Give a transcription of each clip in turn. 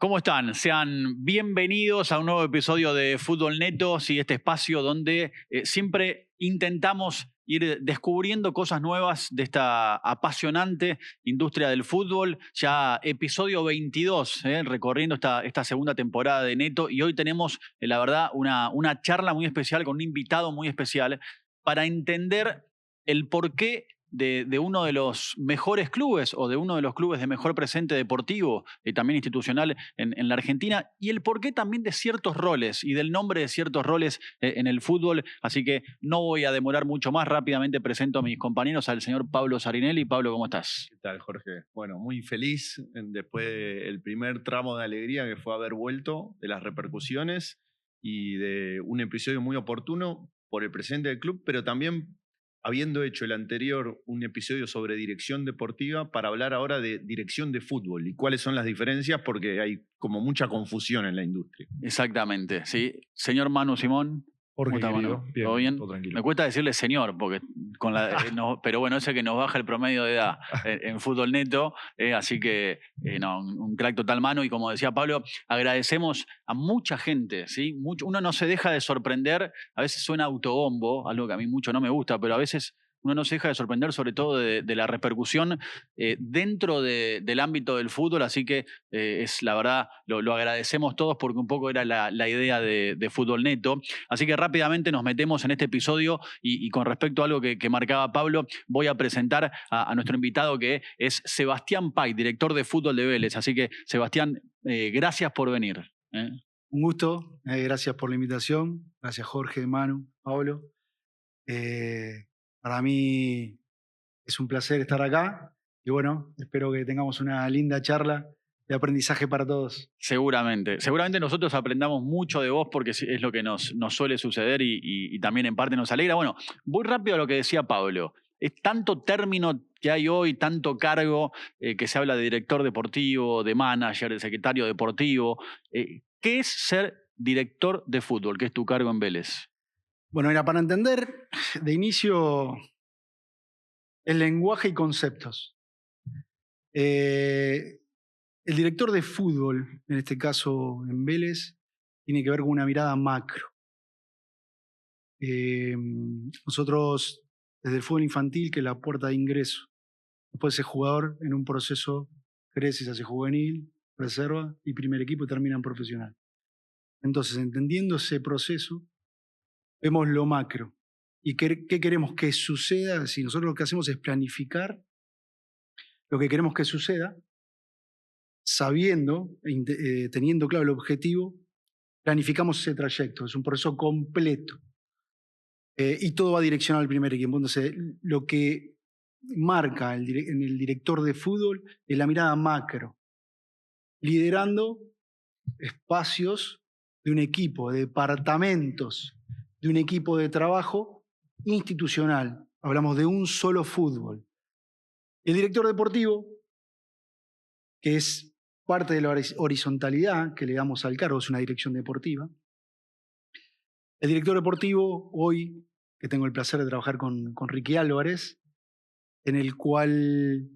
¿Cómo están? Sean bienvenidos a un nuevo episodio de Fútbol Neto, ¿sí? Este espacio donde siempre intentamos ir descubriendo cosas nuevas de esta apasionante industria del fútbol. Ya episodio 22, recorriendo esta segunda temporada de Neto, y hoy tenemos, la verdad, una charla muy especial con un invitado muy especial para entender el porqué de uno de los mejores clubes o de uno de los clubes de mejor presente deportivo y también institucional en la Argentina, y el porqué también de ciertos roles y del nombre de ciertos roles en el fútbol. Así que no voy a demorar mucho más. Rápidamente presento a mis compañeros, al señor Pablo Sarinelli. Pablo, ¿cómo estás? ¿Qué tal, Jorge? Bueno, muy feliz después del primer tramo de alegría que fue haber vuelto, de las repercusiones y de un episodio muy oportuno por el presidente del club, pero también habiendo hecho el anterior un episodio sobre dirección deportiva, para hablar ahora de dirección de fútbol y cuáles son las diferencias, porque hay como mucha confusión en la industria. Exactamente, sí. Señor Manu Simón. Jorge, ¿Cómo está, querido? Manu? Bien, ¿Todo bien? todo tranquilo. Me cuesta decirle señor, porque pero bueno, ese que nos baja el promedio de edad en Fútbol Neto, así que no, un crack total, Manu. Y como decía Pablo, agradecemos a mucha gente, ¿sí? Uno no se deja de sorprender. A veces suena autobombo, algo que a mí mucho no me gusta, pero a veces uno no se deja de sorprender, sobre todo de la repercusión dentro del ámbito del fútbol. Así que es la verdad, lo agradecemos todos, porque un poco era la idea de Fútbol Neto. Así que rápidamente nos metemos en este episodio y con respecto a algo que marcaba Pablo, voy a presentar a nuestro invitado, que es Sebastián Pay, director de fútbol de Vélez. Así que, Sebastián, gracias por venir. Un gusto, gracias por la invitación. Gracias, Jorge, Manu, Pablo. Para mí es un placer estar acá y bueno, espero que tengamos una linda charla de aprendizaje para todos. Seguramente nosotros aprendamos mucho de vos, porque es lo que nos suele suceder y también en parte nos alegra. Bueno, voy rápido a lo que decía Pablo. Es tanto término que hay hoy, tanto cargo, que se habla de director deportivo, de manager, de secretario deportivo. ¿Qué es ser director de fútbol? ¿Qué es tu cargo en Vélez? Bueno, era para entender de inicio el lenguaje y conceptos. El director de fútbol, en este caso en Vélez, tiene que ver con una mirada macro. Nosotros, desde el fútbol infantil, que es la puerta de ingreso, después de ser jugador, en un proceso creces hacia juvenil, reserva y primer equipo, y termina en profesional. Entonces, entendiendo ese proceso, vemos lo macro. ¿Y qué queremos que suceda? Si nosotros lo que hacemos es planificar lo que queremos que suceda, sabiendo, teniendo claro el objetivo, planificamos ese trayecto. Es un proceso completo. Y todo va direccionado al primer equipo. Entonces, lo que marca en el director de fútbol es la mirada macro, liderando espacios de un equipo, de departamentos, de un equipo de trabajo institucional. Hablamos de un solo fútbol. El director deportivo, que es parte de la horizontalidad que le damos al cargo, es una dirección deportiva. El director deportivo, hoy, que tengo el placer de trabajar con Ricky Álvarez, en el cual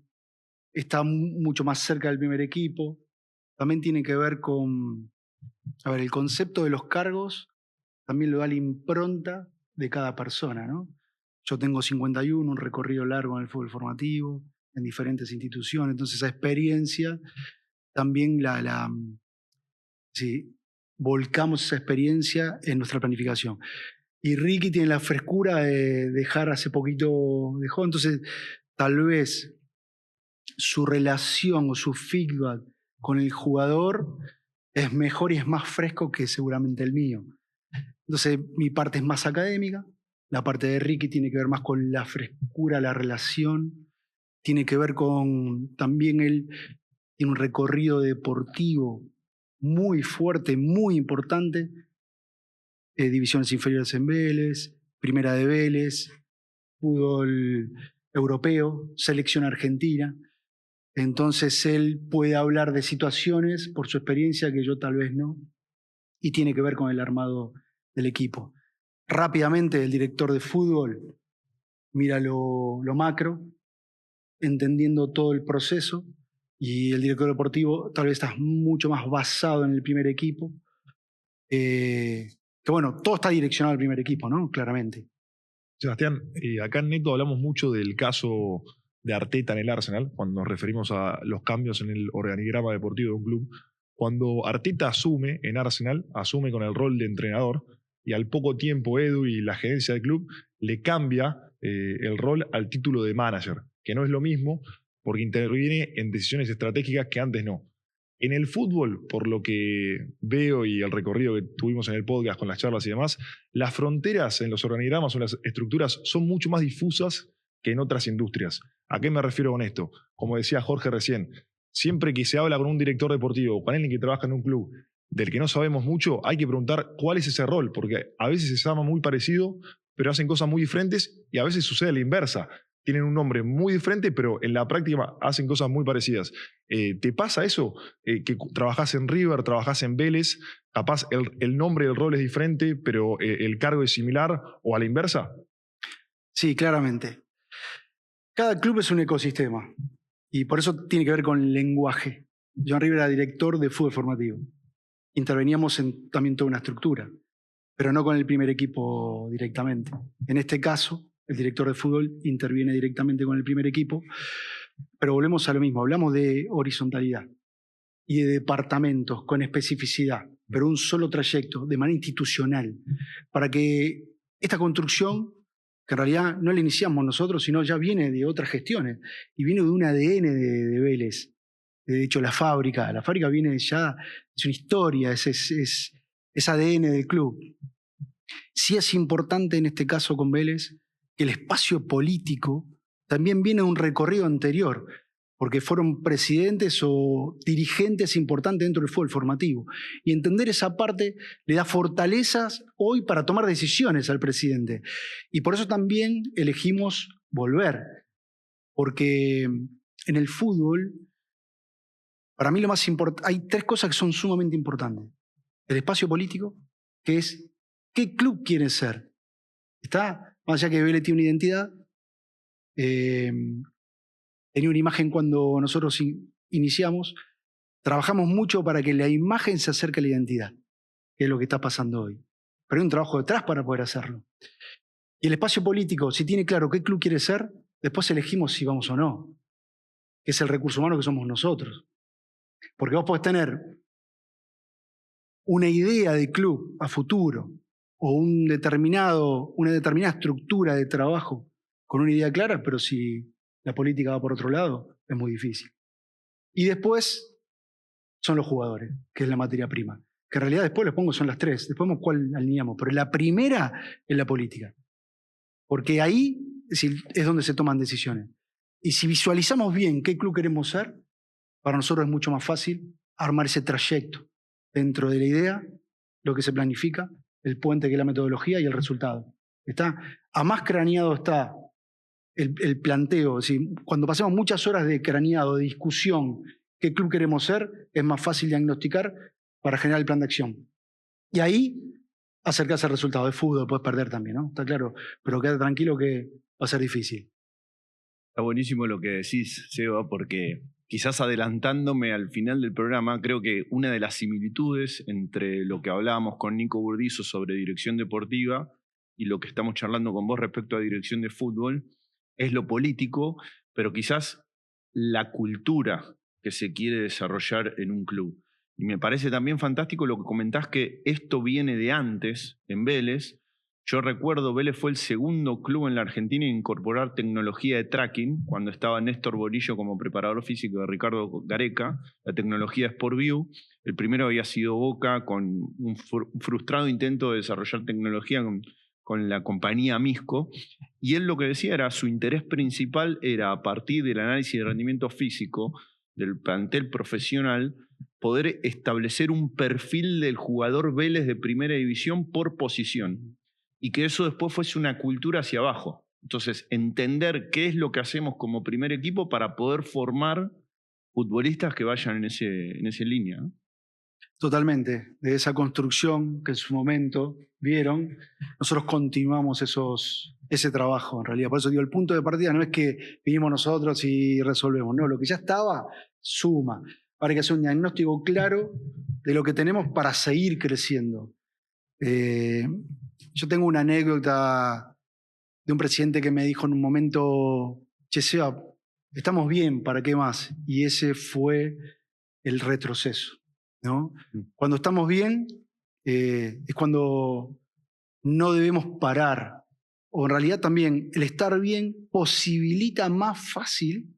está mucho más cerca del primer equipo, también tiene que ver con, el concepto de los cargos también lo da la impronta de cada persona, ¿no? Yo tengo 51, un recorrido largo en el fútbol formativo, en diferentes instituciones, entonces esa experiencia también volcamos esa experiencia en nuestra planificación. Y Ricky tiene la frescura de dejar hace poquito, dejó, entonces tal vez su relación o su feedback con el jugador es mejor y es más fresco que seguramente el mío. Entonces mi parte es más académica, la parte de Ricky tiene que ver más con la frescura, la relación, tiene que ver con, también él tiene un recorrido deportivo muy fuerte, muy importante, divisiones inferiores en Vélez, primera de Vélez, fútbol europeo, selección argentina. Entonces él puede hablar de situaciones por su experiencia que yo tal vez no, y tiene que ver con el armado del equipo. Rápidamente el director de fútbol mira lo macro, entendiendo todo el proceso, y el director deportivo tal vez está mucho más basado en el primer equipo. Que bueno, todo está direccionado al primer equipo, ¿no? Claramente. Sebastián, acá en Neto hablamos mucho del caso de Arteta en el Arsenal, cuando nos referimos a los cambios en el organigrama deportivo de un club. Cuando Arteta asume en Arsenal, asume con el rol de entrenador, y al poco tiempo Edu y la gerencia del club le cambia el rol al título de manager, que no es lo mismo porque interviene en decisiones estratégicas que antes no. En el fútbol, por lo que veo y el recorrido que tuvimos en el podcast con las charlas y demás, las fronteras en los organigramas o en las estructuras son mucho más difusas que en otras industrias. ¿A qué me refiero con esto? Como decía Jorge recién, siempre que se habla con un director deportivo o con alguien que trabaja en un club del que no sabemos mucho, hay que preguntar cuál es ese rol, porque a veces se llama muy parecido, pero hacen cosas muy diferentes, y a veces sucede la inversa. Tienen un nombre muy diferente, pero en la práctica hacen cosas muy parecidas. ¿Te pasa eso? Que trabajás en River, trabajás en Vélez, capaz el nombre del rol es diferente, pero el cargo es similar, o a la inversa. Sí, claramente. Cada club es un ecosistema y por eso tiene que ver con el lenguaje. Yo en River era director de fútbol formativo. Interveníamos en también toda una estructura, pero no con el primer equipo directamente. En este caso, el director de fútbol interviene directamente con el primer equipo, pero volvemos a lo mismo, hablamos de horizontalidad y de departamentos con especificidad, pero un solo trayecto, de manera institucional, para que esta construcción, que en realidad no la iniciamos nosotros, sino ya viene de otras gestiones, y viene de un ADN de Vélez. De hecho, la fábrica viene ya, es una historia, es ADN del club. Sí es importante en este caso con Vélez que el espacio político también viene de un recorrido anterior, porque fueron presidentes o dirigentes importantes dentro del fútbol formativo. Y entender esa parte le da fortalezas hoy para tomar decisiones al presidente. Y por eso también elegimos volver, porque en el fútbol, para mí lo más importante, hay tres cosas que son sumamente importantes. El espacio político, que es qué club quiere ser. ¿Está? Más allá que Vélez tiene una identidad, tenía una imagen cuando nosotros iniciamos, trabajamos mucho para que la imagen se acerque a la identidad, que es lo que está pasando hoy. Pero hay un trabajo detrás para poder hacerlo. Y el espacio político, si tiene claro qué club quiere ser, después elegimos si vamos o no, que es el recurso humano que somos nosotros. Porque vos podés tener una idea de club a futuro o una determinada estructura de trabajo con una idea clara, pero si la política va por otro lado, es muy difícil. Y después son los jugadores, que es la materia prima. Que en realidad después les pongo son las tres, después vemos cuál alineamos. Pero la primera es la política. Porque ahí es donde se toman decisiones. Y si visualizamos bien qué club queremos ser, para nosotros es mucho más fácil armar ese trayecto dentro de la idea, lo que se planifica, el puente que es la metodología y el resultado. A más craneado está el planteo. Es decir, cuando pasamos muchas horas de craneado, de discusión, qué club queremos ser, es más fácil diagnosticar para generar el plan de acción. Y ahí acercarse al resultado. De fútbol puedes perder también, ¿no? Está claro, pero quédate tranquilo que va a ser difícil. Está buenísimo lo que decís, Seba, porque quizás adelantándome al final del programa, creo que una de las similitudes entre lo que hablábamos con Nico Burdizo sobre dirección deportiva y lo que estamos charlando con vos respecto a dirección de fútbol es lo político, pero quizás la cultura que se quiere desarrollar en un club. Y me parece también fantástico lo que comentás, que esto viene de antes en Vélez. Yo recuerdo, Vélez fue el segundo club en la Argentina en incorporar tecnología de tracking, cuando estaba Néstor Borillo como preparador físico de Ricardo Gareca, la tecnología SportView. El primero había sido Boca, con un frustrado intento de desarrollar tecnología con la compañía Misco, y él lo que decía era, su interés principal era, a partir del análisis de rendimiento físico del plantel profesional, poder establecer un perfil del jugador Vélez de primera división por posición, y que eso después fuese una cultura hacia abajo. Entonces, entender qué es lo que hacemos como primer equipo para poder formar futbolistas que vayan en esa línea, ¿no? Totalmente. De esa construcción que en su momento vieron, nosotros continuamos ese trabajo en realidad. Por eso digo, el punto de partida no es que vinimos nosotros y resolvemos, no, lo que ya estaba suma. Ahora hay que hacer un diagnóstico claro de lo que tenemos para seguir creciendo. Yo tengo una anécdota de un presidente que me dijo en un momento, che, Seba, estamos bien, ¿para qué más? Y ese fue el retroceso, ¿no? Cuando estamos bien, es cuando no debemos parar. O en realidad también el estar bien posibilita más fácil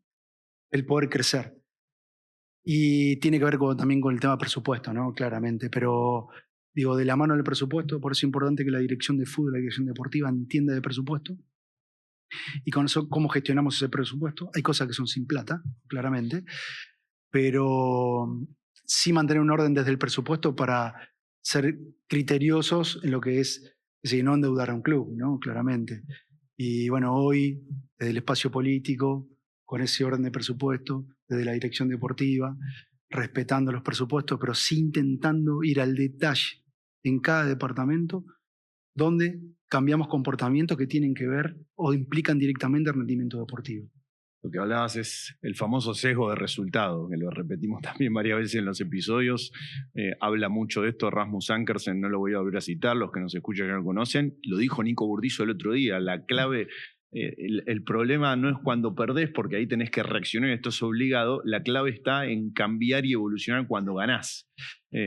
el poder crecer. Y tiene que ver también con el tema presupuesto, ¿no? Claramente. Pero digo, de la mano del presupuesto, por eso es importante que la dirección de fútbol, la dirección deportiva entienda de presupuesto. Y con eso, ¿cómo gestionamos ese presupuesto? Hay cosas que son sin plata, claramente, pero sí mantener un orden desde el presupuesto para ser criteriosos en lo que es decir, no endeudar a un club, ¿no? Claramente. Y bueno, hoy, desde el espacio político, con ese orden de presupuesto, desde la dirección deportiva, respetando los presupuestos, pero sí intentando ir al detalle en cada departamento, donde cambiamos comportamientos que tienen que ver o implican directamente el rendimiento deportivo. Lo que hablabas es el famoso sesgo de resultado, que lo repetimos también varias veces en los episodios. Habla mucho de esto Rasmus Ankersen, no lo voy a volver a citar, los que nos escuchan ya lo conocen. Lo dijo Nico Burdizo el otro día, la clave, el problema no es cuando perdés, porque ahí tenés que reaccionar, esto es obligado. La clave está en cambiar y evolucionar cuando ganás.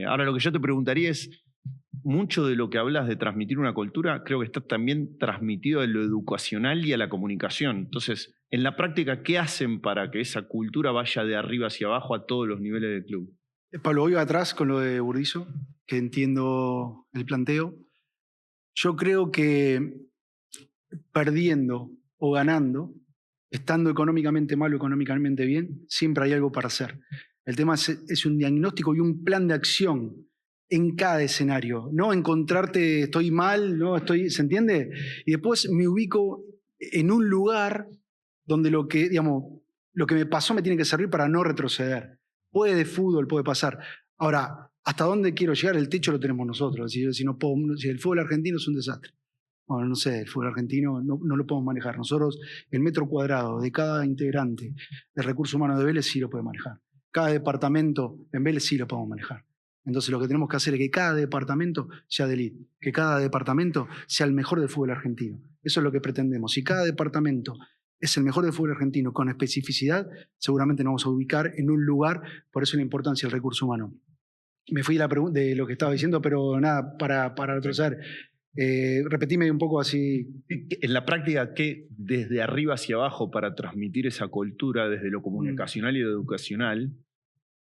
Ahora lo que yo te preguntaría es, mucho de lo que hablas de transmitir una cultura creo que está también transmitido a lo educacional y a la comunicación. Entonces, en la práctica, ¿qué hacen para que esa cultura vaya de arriba hacia abajo a todos los niveles del club? Pablo, voy atrás con lo de Burdizo, que entiendo el planteo. Yo creo que perdiendo o ganando, estando económicamente mal o económicamente bien, siempre hay algo para hacer. El tema es un diagnóstico y un plan de acción en cada escenario. No encontrarte, estoy mal, no estoy, ¿se entiende? Y después me ubico en un lugar donde lo que me pasó me tiene que servir para no retroceder. Puede de fútbol, puede pasar. Ahora, ¿hasta dónde quiero llegar? El techo lo tenemos nosotros. Si el fútbol argentino es un desastre. Bueno, no sé, el fútbol argentino no lo podemos manejar. Nosotros, el metro cuadrado de cada integrante de recursos humanos de Vélez sí lo puede manejar. Cada departamento en Vélez sí lo podemos manejar. Entonces lo que tenemos que hacer es que cada departamento sea de élite, que cada departamento sea el mejor del fútbol argentino. Eso es lo que pretendemos. Si cada departamento es el mejor del fútbol argentino con especificidad, seguramente nos vamos a ubicar en un lugar, por eso la importancia del recurso humano. Me fui de lo que estaba diciendo, pero nada, para retroceder. Repetime un poco así. En la práctica, ¿qué desde arriba hacia abajo para transmitir esa cultura desde lo comunicacional y lo educacional?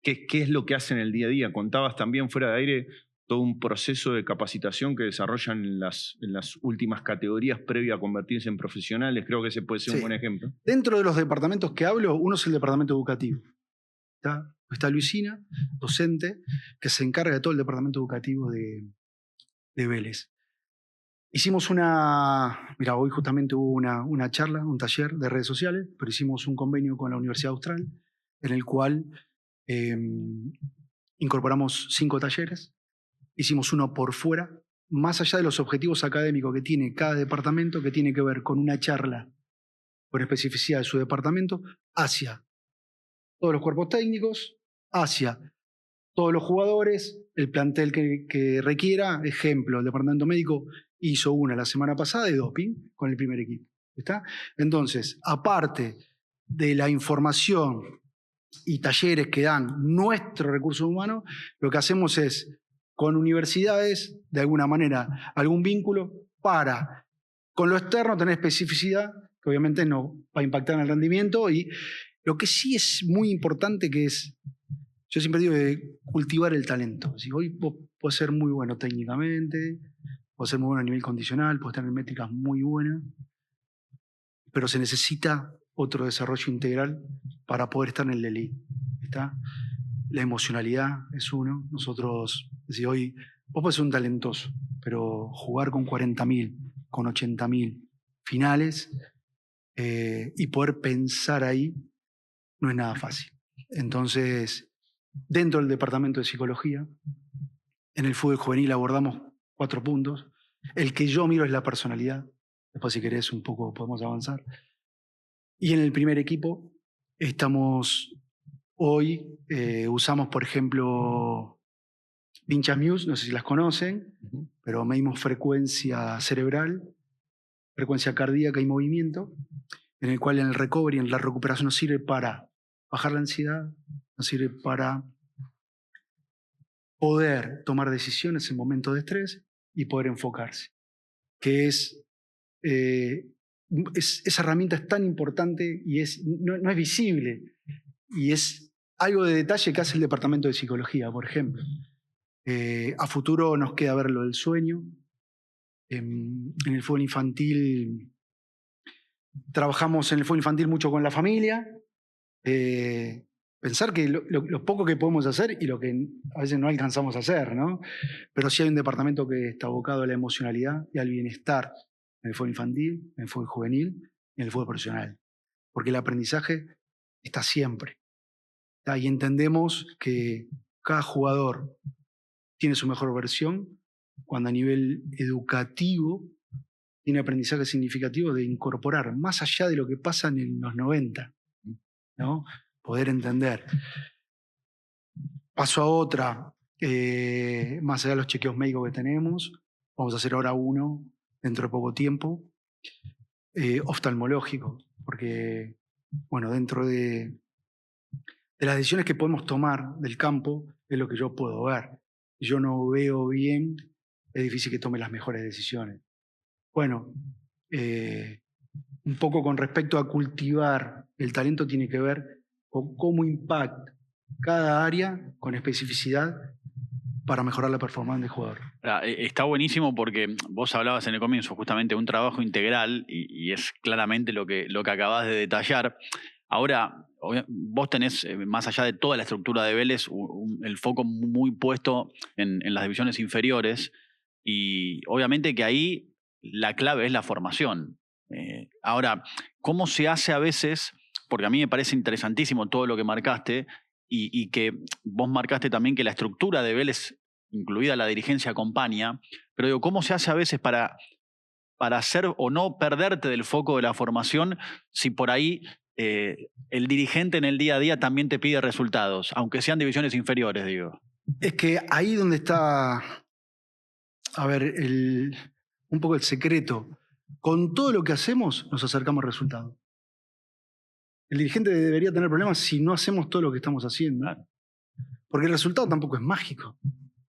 ¿Qué es lo que hacen el día a día? Contabas también fuera de aire todo un proceso de capacitación que desarrollan en las últimas categorías previa a convertirse en profesionales. Creo que ese puede ser un buen ejemplo. Dentro de los departamentos que hablo, uno es el departamento educativo. Está Luisina, docente, que se encarga de todo el departamento educativo de Vélez. Hicimos hoy justamente hubo una charla, un taller de redes sociales, pero hicimos un convenio con la Universidad Austral, en el cual incorporamos 5 talleres, hicimos uno por fuera, más allá de los objetivos académicos que tiene cada departamento, que tiene que ver con una charla con especificidad de su departamento, hacia todos los cuerpos técnicos, hacia todos los jugadores, el plantel que requiera. Ejemplo, el departamento médico hizo una la semana pasada de doping con el primer equipo. ¿Está? Entonces, aparte de la información y talleres que dan nuestro recurso humano, lo que hacemos es, con universidades, de alguna manera, algún vínculo para, con lo externo, tener especificidad, que obviamente no va a impactar en el rendimiento, y lo que sí es muy importante, que es, yo siempre digo, de cultivar el talento. Si hoy vos podés ser muy bueno técnicamente, podés ser muy bueno a nivel condicional, podés tener métricas muy buenas, pero se necesita otro desarrollo integral para poder estar en el elite. ¿Está? La emocionalidad es uno. Nosotros, si hoy, vos podés ser un talentoso, pero jugar con 40.000, con 80.000 finales y poder pensar ahí no es nada fácil. Entonces, dentro del departamento de psicología, en el fútbol juvenil abordamos 4 puntos. El que yo miro es la personalidad. Después, si querés, un poco podemos avanzar. Y en el primer equipo estamos Hoy usamos, por ejemplo, Vinchas Muse, no sé si las conocen, pero medimos frecuencia cerebral, frecuencia cardíaca y movimiento, en el cual en el recovery, en la recuperación, nos sirve para bajar la ansiedad, nos sirve para poder tomar decisiones en momentos de estrés y poder enfocarse, que esa herramienta es tan importante y no es visible, y es algo de detalle que hace el departamento de psicología, por ejemplo. A futuro nos queda ver lo del sueño. En el fútbol infantil, trabajamos en el fútbol infantil mucho con la familia. Pensar que lo poco que podemos hacer y lo que a veces no alcanzamos a hacer, ¿no? Pero sí hay un departamento que está abocado a la emocionalidad y al bienestar en el fútbol infantil, en el fútbol juvenil y en el fútbol profesional. Porque el aprendizaje está siempre. Y entendemos que cada jugador tiene su mejor versión cuando a nivel educativo tiene aprendizaje significativo de incorporar, más allá de lo que pasa en los 90, ¿no? Poder entender. Paso a otra, más allá de los chequeos médicos que tenemos, vamos a hacer ahora uno dentro de poco tiempo, oftalmológico, porque, bueno, dentro de las decisiones que podemos tomar del campo es lo que yo puedo ver. Si yo no veo bien, es difícil que tome las mejores decisiones. Bueno, un poco con respecto a cultivar el talento tiene que ver con cómo impacta cada área con especificidad para mejorar la performance del jugador. Está buenísimo porque vos hablabas en el comienzo justamente de un trabajo integral y es claramente lo que acabás de detallar. Ahora, vos tenés, más allá de toda la estructura de Vélez, el foco muy puesto en las divisiones inferiores, y obviamente que ahí la clave es la formación. Ahora, ¿cómo se hace a veces? Porque a mí me parece interesantísimo todo lo que marcaste y que vos marcaste también que la estructura de Vélez, incluida la dirigencia, acompaña, pero digo, ¿cómo se hace a veces para hacer o no perderte del foco de la formación si por ahí el dirigente en el día a día también te pide resultados, aunque sean divisiones inferiores, digo? Es que ahí donde está, a ver, un poco el secreto. Con todo lo que hacemos, nos acercamos al resultado. El dirigente debería tener problemas si no hacemos todo lo que estamos haciendo. Claro. Porque el resultado tampoco es mágico.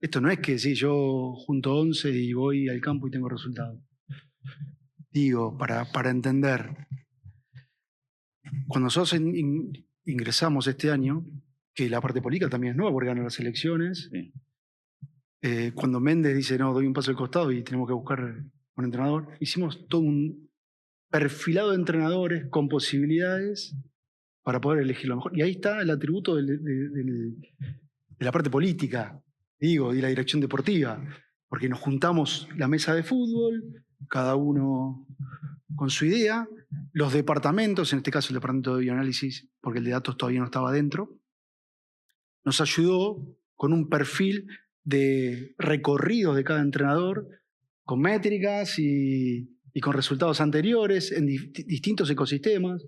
Esto no es que si yo junto 11 y voy al campo y tengo resultado. Digo, para entender, cuando nosotros ingresamos este año, que la parte política también es nueva porque ganan las elecciones, sí. Cuando Méndez dice, no, doy un paso al costado y tenemos que buscar un entrenador, hicimos todo un perfilado de entrenadores con posibilidades para poder elegir lo mejor. Y ahí está el atributo de la parte política, digo, y la dirección deportiva, porque nos juntamos la mesa de fútbol, cada uno con su idea, los departamentos, en este caso el departamento de bioanálisis, porque el de datos todavía no estaba dentro, nos ayudó con un perfil de recorridos de cada entrenador, con métricas y con resultados anteriores en distintos ecosistemas,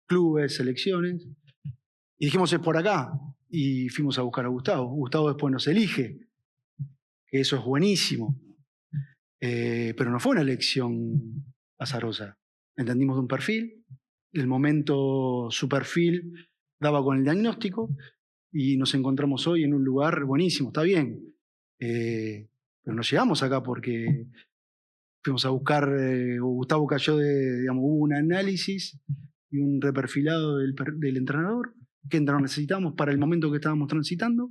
clubes, selecciones. Y dijimos, es por acá. Y fuimos a buscar a Gustavo. Gustavo después nos elige, que eso es buenísimo. Pero no fue una elección azarosa. Entendimos de un perfil, el momento su perfil daba con el diagnóstico y nos encontramos hoy en un lugar buenísimo, está bien. Pero no llegamos acá porque fuimos a buscar, Gustavo cayó hubo un análisis y un reperfilado del entrenador, qué entrenador necesitamos para el momento que estábamos transitando,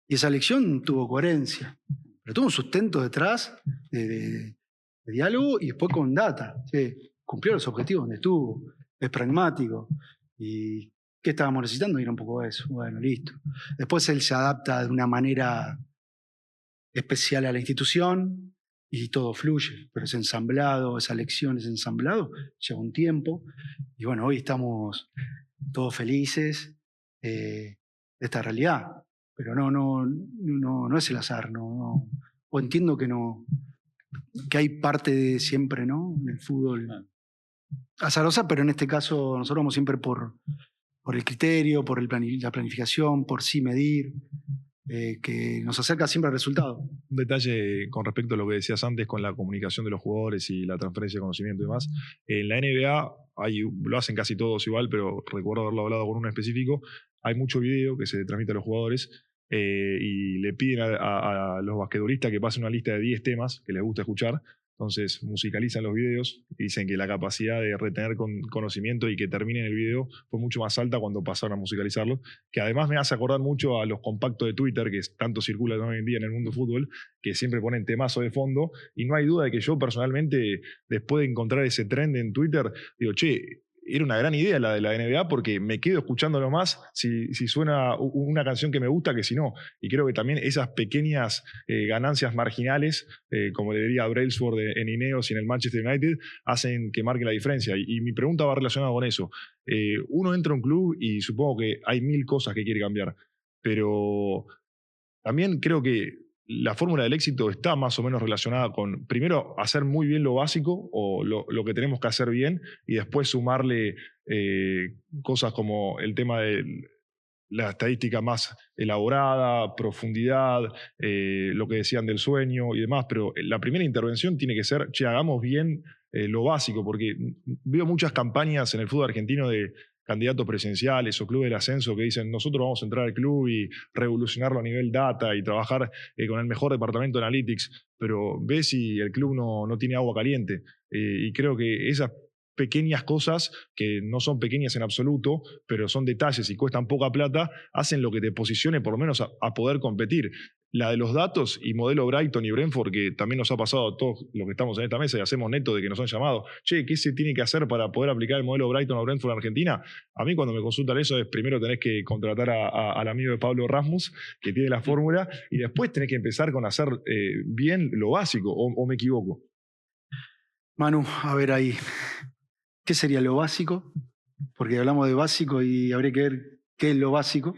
y esa elección tuvo coherencia, pero tuvo un sustento detrás de diálogo y después con data. ¿Sí? Cumplió los objetivos donde estuvo, es pragmático. ¿Y qué estábamos necesitando? Y era un poco eso. Bueno, listo. Después él se adapta de una manera especial a la institución y todo fluye, pero es ensamblado, esa elección es ensamblado, lleva un tiempo. Y bueno, hoy estamos todos felices de esta realidad, pero no es el azar, o entiendo que hay parte de siempre, ¿no? En el fútbol azarosa, pero en este caso nosotros vamos siempre por por el criterio, por la planificación, por sí medir, que nos acerca siempre al resultado. Un detalle con respecto a lo que decías antes con la comunicación de los jugadores y la transferencia de conocimiento y demás. En la NBA lo hacen casi todos igual, pero recuerdo haberlo hablado con uno específico. Hay mucho video que se transmite a los jugadores y le piden a los basquetbolistas que pasen una lista de 10 temas que les gusta escuchar. Entonces musicalizan los videos y dicen que la capacidad de retener conocimiento y que terminen el video fue mucho más alta cuando pasaron a musicalizarlo, que además me hace acordar mucho a los compactos de Twitter que tanto circulan hoy en día en el mundo del fútbol, que siempre ponen temazo de fondo, y no hay duda de que yo personalmente, después de encontrar ese trend en Twitter, digo, che, era una gran idea la de la NBA porque me quedo escuchándolo más si suena una canción que me gusta que si no. Y creo que también esas pequeñas ganancias marginales, como le diría a Brailsford en Ineos y en el Manchester United, hacen que marque la diferencia. Y mi pregunta va relacionada con eso. Uno entra a un club y supongo que hay 1000 cosas que quiere cambiar, pero también creo que la fórmula del éxito está más o menos relacionada con, primero, hacer muy bien lo básico o lo que tenemos que hacer bien y después sumarle cosas como el tema de la estadística más elaborada, profundidad, lo que decían del sueño y demás, pero la primera intervención tiene que ser, che, hagamos bien lo básico, porque veo muchas campañas en el fútbol argentino de candidatos presidenciales o clubes del ascenso que dicen nosotros vamos a entrar al club y revolucionarlo a nivel data y trabajar con el mejor departamento de analytics, pero ves si el club no tiene agua caliente. Y creo que esas pequeñas cosas, que no son pequeñas en absoluto, pero son detalles y cuestan poca plata, hacen lo que te posicione por lo menos a poder competir. La de los datos y modelo Brighton y Brentford, que también nos ha pasado a todos los que estamos en esta mesa y hacemos neto de que nos han llamado, che, ¿qué se tiene que hacer para poder aplicar el modelo Brighton o Brentford en Argentina? A mí cuando me consultan eso es primero tenés que contratar al amigo de Pablo Rasmus, que tiene la fórmula, y después tenés que empezar con hacer bien lo básico, o me equivoco. Manu, a ver ahí, ¿qué sería lo básico? Porque hablamos de básico y habría que ver qué es lo básico.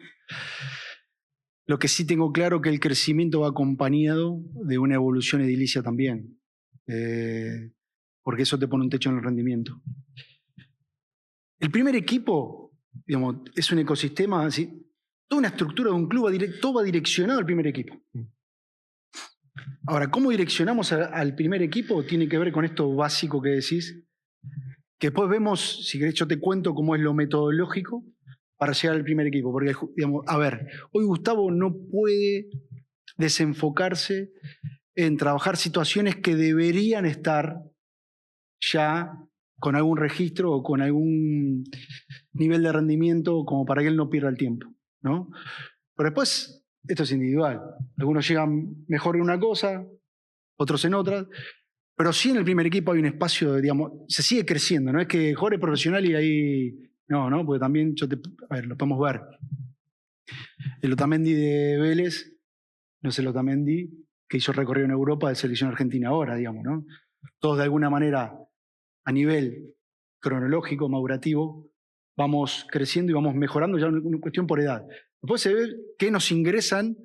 Lo que sí tengo claro que el crecimiento va acompañado de una evolución edilicia también, porque eso te pone un techo en el rendimiento. El primer equipo, digamos, es un ecosistema, así, toda una estructura de un club, todo va direccionado al primer equipo. Ahora, ¿cómo direccionamos al primer equipo? Tiene que ver con esto básico que decís, que después vemos, si querés yo te cuento cómo es lo metodológico para llegar al primer equipo. Porque, digamos, a ver, hoy Gustavo no puede desenfocarse en trabajar situaciones que deberían estar ya con algún registro o con algún nivel de rendimiento como para que él no pierda el tiempo, ¿no? Pero después, esto es individual. Algunos llegan mejor en una cosa, otros en otra. Pero sí en el primer equipo hay un espacio, digamos, se sigue creciendo. No es que Jorge es profesional y ahí... No, porque también a ver, lo podemos ver. El Otamendi de Vélez no es el Otamendi que hizo recorrido en Europa de selección argentina ahora, digamos, ¿no? Todos de alguna manera, a nivel cronológico, madurativo, vamos creciendo y vamos mejorando ya una cuestión por edad. Después se ve qué nos ingresan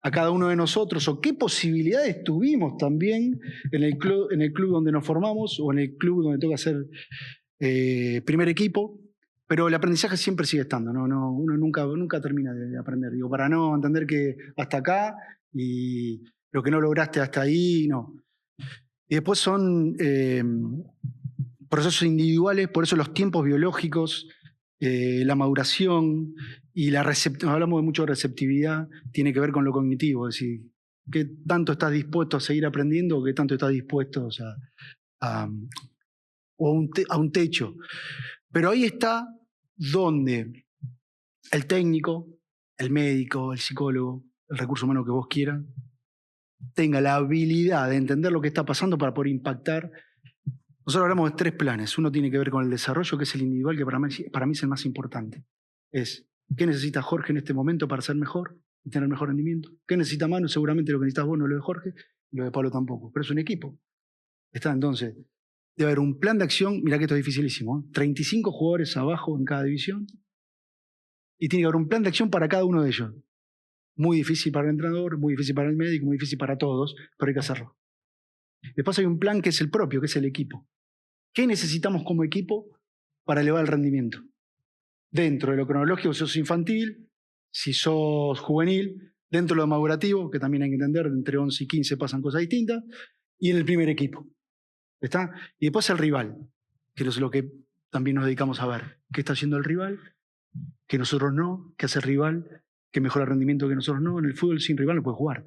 a cada uno de nosotros o qué posibilidades tuvimos también en el club donde nos formamos o en el club donde toca ser primer equipo. Pero el aprendizaje siempre sigue estando, ¿no? Uno nunca termina de aprender. Digo, para no entender que hasta acá y lo que no lograste hasta ahí, no. Y después son procesos individuales, por eso los tiempos biológicos, la maduración y la receptividad, hablamos de mucho de receptividad, tiene que ver con lo cognitivo, es decir, qué tanto estás dispuesto a seguir aprendiendo o qué tanto estás dispuesto a un techo. Pero ahí está donde el técnico, el médico, el psicólogo, el recurso humano que vos quieras, tenga la habilidad de entender lo que está pasando para poder impactar. Nosotros hablamos de 3 planes. Uno tiene que ver con el desarrollo, que es el individual, que para mí es el más importante. Es, ¿qué necesita Jorge en este momento para ser mejor y tener mejor rendimiento? ¿Qué necesita Manu? Seguramente lo que necesitas vos no es lo de Jorge, y lo de Pablo tampoco. Pero es un equipo. Está entonces... Debe haber un plan de acción, mirá que esto es dificilísimo, 35 jugadores abajo en cada división, y tiene que haber un plan de acción para cada uno de ellos. Muy difícil para el entrenador, muy difícil para el médico, muy difícil para todos, pero hay que hacerlo. Después hay un plan que es el propio, que es el equipo. ¿Qué necesitamos como equipo para elevar el rendimiento? dentro de lo cronológico, si sos infantil, si sos juvenil, dentro de lo madurativo, que también hay que entender, entre 11 y 15 pasan cosas distintas, y en el primer equipo. ¿Está? Y después el rival, que es lo que también nos dedicamos a ver. ¿Qué está haciendo el rival? Que nosotros no. ¿Qué hace el rival? Que mejora el rendimiento que nosotros no. En el fútbol sin rival no puedes jugar.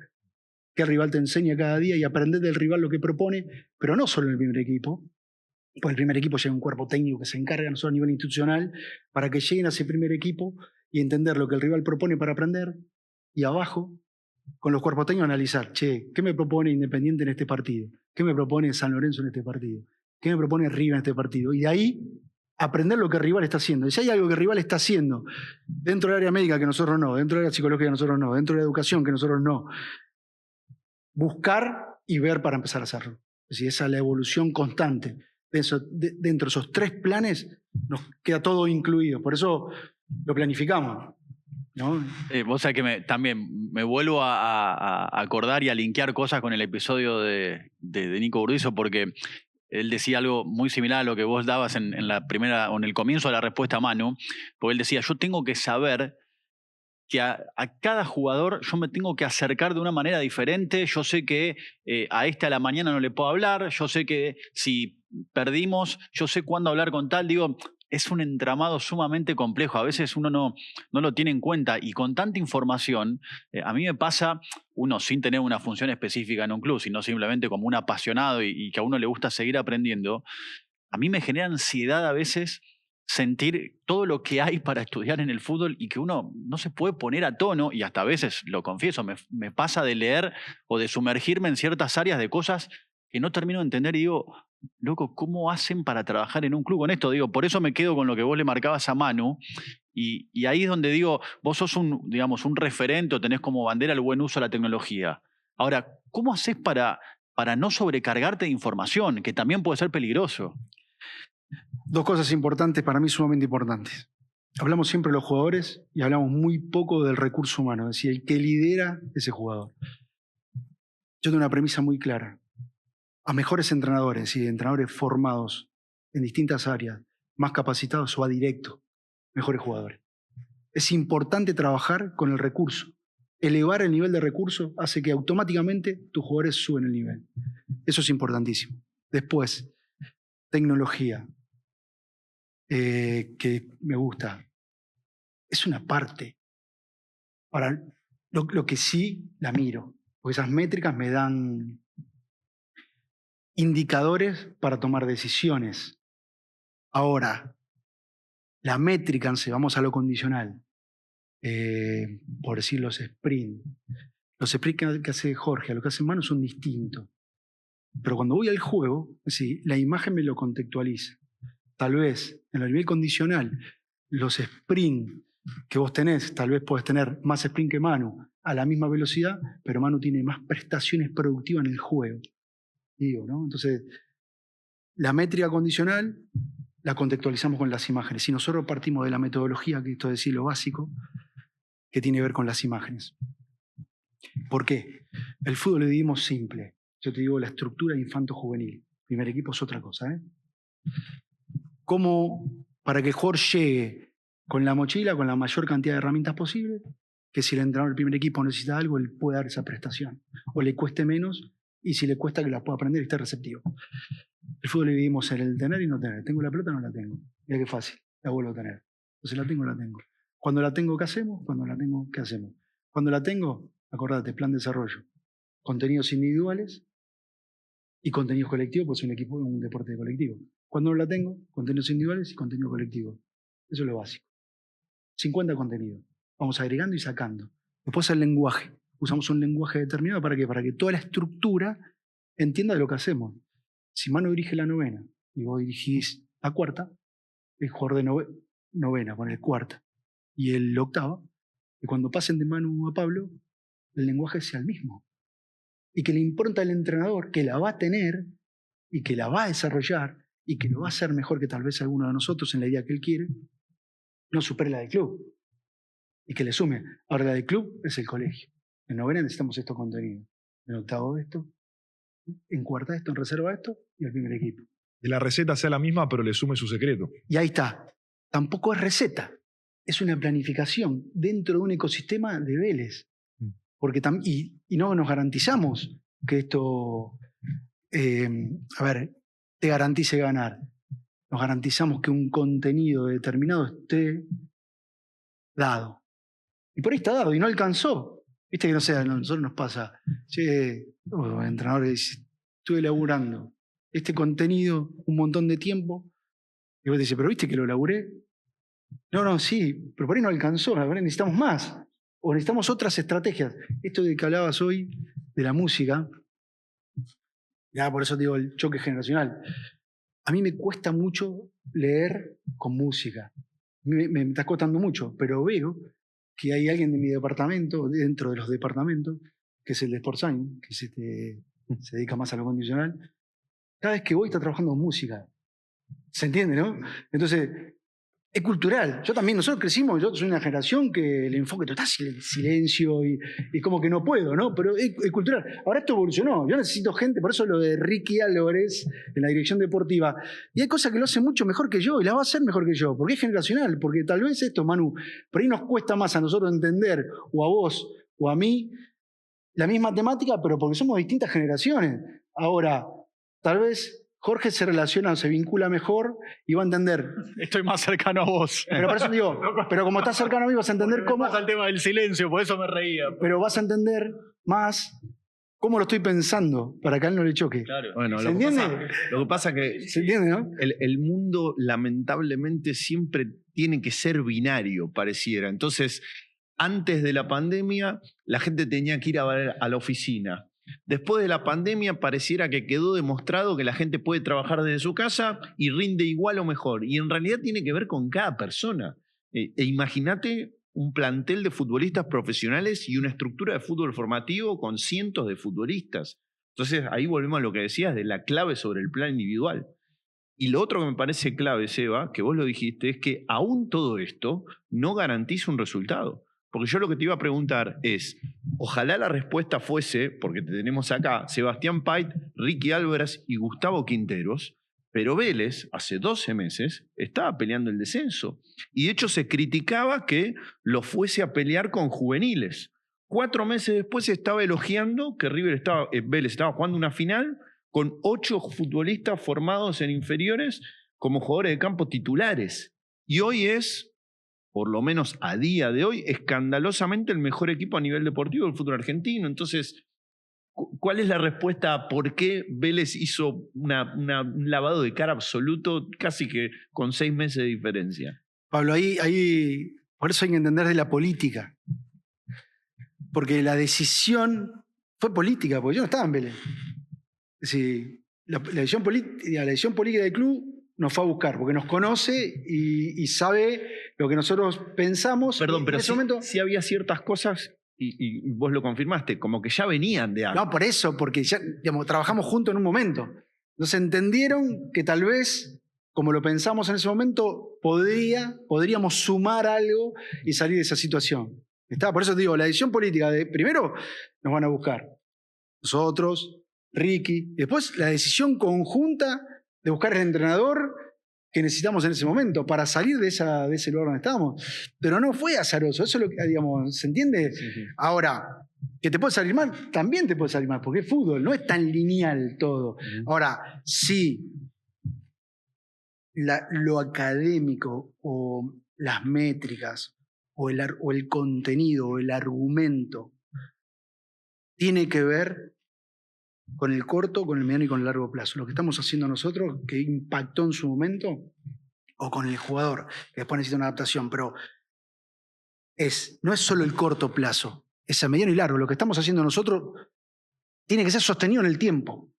Que el rival te enseña cada día y aprender del rival lo que propone, pero no solo en el primer equipo. Pues el primer equipo lleva un cuerpo técnico que se encarga no solo a nivel institucional para que lleguen a ese primer equipo y entender lo que el rival propone para aprender, y abajo, con los cuerpos técnicos, analizar, che, ¿qué me propone Independiente en este partido? ¿Qué me propone San Lorenzo en este partido? ¿Qué me propone River en este partido? Y de ahí aprender lo que el rival está haciendo. Y si hay algo que el rival está haciendo dentro del área médica que nosotros no, dentro del área psicológica que nosotros no, dentro de la educación que nosotros no, buscar y ver para empezar a hacerlo. Es decir, esa es la evolución constante. Dentro de esos 3 planes nos queda todo incluido. Por eso lo planificamos, ¿no? Vos sabés que también me vuelvo a acordar y a linkear cosas con el episodio de Nico Burdizo, porque él decía algo muy similar a lo que vos dabas en la primera, o en el comienzo de la respuesta a Manu, porque él decía, yo tengo que saber que a cada jugador yo me tengo que acercar de una manera diferente. Yo sé que a este a la mañana no le puedo hablar, yo sé que si perdimos, yo sé cuándo hablar con tal. Digo, es un entramado sumamente complejo. A veces uno no lo tiene en cuenta, y con tanta información, a mí me pasa, uno sin tener una función específica en un club, sino simplemente como un apasionado y que a uno le gusta seguir aprendiendo, a mí me genera ansiedad a veces sentir todo lo que hay para estudiar en el fútbol y que uno no se puede poner a tono, y hasta a veces, lo confieso, me pasa de leer o de sumergirme en ciertas áreas de cosas que no termino de entender, y digo, loco, ¿cómo hacen para trabajar en un club con esto? Digo, por eso me quedo con lo que vos le marcabas a Manu, y ahí es donde digo, vos sos un referente, o tenés como bandera el buen uso de la tecnología. Ahora, ¿cómo haces para no sobrecargarte de información, que también puede ser peligroso? 2 cosas importantes, para mí sumamente importantes. Hablamos siempre de los jugadores y hablamos muy poco del recurso humano, es decir, el que lidera ese jugador. Yo tengo una premisa muy clara. A mejores entrenadores y entrenadores formados en distintas áreas, más capacitados, o a directo, mejores jugadores. Es importante trabajar con el recurso. Elevar el nivel de recurso hace que automáticamente tus jugadores suben el nivel. Eso es importantísimo. Después, tecnología. Que me gusta, es una parte. Para lo que sí la miro, porque esas métricas me dan indicadores para tomar decisiones. Ahora, la métrica, si vamos a lo condicional, por decir los sprint que hace Jorge, a lo que hace Manu son distintos. Pero cuando voy al juego, sí, la imagen me lo contextualiza. Tal vez en el nivel condicional, los sprint que vos tenés, tal vez podés tener más sprint que Manu a la misma velocidad, pero Manu tiene más prestaciones productivas en el juego. Digo, ¿no? Entonces, la métrica condicional la contextualizamos con las imágenes. Y nosotros partimos de la metodología, que esto es decir, lo básico, que tiene que ver con las imágenes. ¿Por qué? El fútbol lo dividimos simple. Yo te digo la estructura infanto-juvenil. Primer equipo es otra cosa, ¿eh? ¿Cómo para que el jugador llegue con la mochila, con la mayor cantidad de herramientas posible, que si el entrenador del primer equipo necesita algo, él puede dar esa prestación? O le cueste menos, y si le cuesta, que la pueda aprender y esté receptivo. El fútbol lo dividimos en el tener y no tener. ¿Tengo la pelota o no la tengo? Mira qué fácil, la vuelvo a tener. Entonces la tengo o la tengo. Cuando la tengo, ¿qué hacemos? Cuando la tengo, ¿qué hacemos? Cuando la tengo, acordate, plan de desarrollo. Contenidos individuales y contenidos colectivos, pues un equipo, un deporte colectivo. Cuando no la tengo, contenidos individuales y contenido colectivo. Eso es lo básico. 50 contenidos. Vamos agregando y sacando. Después el lenguaje. Usamos un lenguaje determinado, ¿para qué? Para que toda la estructura entienda de lo que hacemos. Si Manu dirige la novena y vos dirigís la cuarta, el jugador de novena pone el cuarta y el octava, y cuando pasen de Manu a Pablo, el lenguaje sea el mismo. Y que le importa al entrenador, que la va a tener y que la va a desarrollar y que lo va a hacer mejor que tal vez alguno de nosotros en la idea que él quiere, no supere la del club. Y que le sume. Ahora la del club es el colegio. En novena necesitamos estos contenidos. En octavo esto, en cuarta esto, en reserva esto, y el primer equipo. Que la receta sea la misma, pero le sume su secreto. Y ahí está. Tampoco es receta. es una planificación dentro de un ecosistema de Vélez. Porque y no nos garantizamos que esto, te garantice ganar. Nos garantizamos que un contenido determinado esté dado. Y por ahí está dado y no alcanzó. Viste que no sé, a nosotros nos pasa. Che, el entrenador dice, estuve laburando este contenido un montón de tiempo. Y vos te dices, pero viste que lo laburé. No, sí, pero por ahí no alcanzó. Necesitamos más. O necesitamos otras estrategias. Esto de que hablabas hoy de la música, ya por eso digo el choque generacional. A mí me cuesta mucho leer con música. Me está costando mucho, pero veo que hay alguien de mi departamento, dentro de los departamentos, que es el de Sportsign, que se dedica más a lo condicional. Cada vez que voy está trabajando con música. ¿Se entiende, no? Entonces, es cultural. Yo también, nosotros crecimos, yo soy una generación que el enfoque total es el silencio y como que no puedo, ¿no? Pero es cultural. Ahora esto evolucionó. Yo necesito gente, por eso lo de Ricky Álvarez en la dirección deportiva. Y hay cosas que lo hacen mucho mejor que yo y las va a hacer mejor que yo, porque es generacional. Porque tal vez esto, Manu, por ahí nos cuesta más a nosotros entender, o a vos, o a mí, la misma temática, pero porque somos distintas generaciones. Ahora, tal vez Jorge se relaciona, se vincula mejor y va a entender. Estoy más cercano a vos. Pero por eso digo, pero como estás cercano a mí vas a entender cómo... Pasa el tema del silencio, por eso me reía. Pero vas a entender más cómo lo estoy pensando, para que a él no le choque. Claro. Bueno, ¿Se entiende? Lo que pasa que ¿Se entiende, no? el mundo lamentablemente siempre tiene que ser binario, pareciera. Entonces, antes de la pandemia, la gente tenía que ir a la oficina. Después de la pandemia pareciera que quedó demostrado que la gente puede trabajar desde su casa y rinde igual o mejor. Y en realidad tiene que ver con cada persona. Imagínate un plantel de futbolistas profesionales y una estructura de fútbol formativo con cientos de futbolistas. Entonces ahí volvemos a lo que decías de la clave sobre el plan individual. Y lo otro que me parece clave, Seba, que vos lo dijiste, es que aún todo esto no garantiza un resultado. Porque yo lo que te iba a preguntar es, ojalá la respuesta fuese, porque te tenemos acá, Sebastián Pait, Ricky Álvarez y Gustavo Quinteros, pero Vélez, hace 12 meses, estaba peleando el descenso. Y de hecho se criticaba que lo fuese a pelear con juveniles. 4 meses después se estaba elogiando que Vélez estaba jugando una final con 8 futbolistas formados en inferiores como jugadores de campo titulares. Y hoy es, por lo menos a día de hoy, escandalosamente el mejor equipo a nivel deportivo del fútbol argentino. Entonces, ¿cuál es la respuesta a por qué Vélez hizo un lavado de cara absoluto casi que con 6 meses de diferencia? Pablo, ahí por eso hay que entender de la política. Porque la decisión fue política, porque yo no estaba en Vélez. Es decir, la decisión política del club nos fue a buscar, porque nos conoce y sabe lo que nosotros pensamos. Perdón, pero en ese momento, sí había ciertas cosas, y vos lo confirmaste, como que ya venían de antes. No, por eso, porque ya trabajamos juntos en un momento. Entonces entendieron que tal vez, como lo pensamos en ese momento, podríamos sumar algo y salir de esa situación. Por eso te digo, la decisión política de, primero, nos van a buscar. Nosotros, Ricky, y después la decisión conjunta de buscar el entrenador que necesitamos en ese momento para salir de ese lugar donde estábamos. Pero no fue azaroso, eso es lo que, digamos, ¿se entiende? Sí. Ahora, que te puede salir mal, también te puede salir mal, porque es fútbol, no es tan lineal todo. Ahora, sí, lo académico o las métricas o el contenido o el argumento tiene que ver con el corto, con el mediano y con el largo plazo. Lo que estamos haciendo nosotros, que impactó en su momento, o con el jugador, que después necesita una adaptación, pero no es solo el corto plazo, es a mediano y largo. Lo que estamos haciendo nosotros tiene que ser sostenido en el tiempo.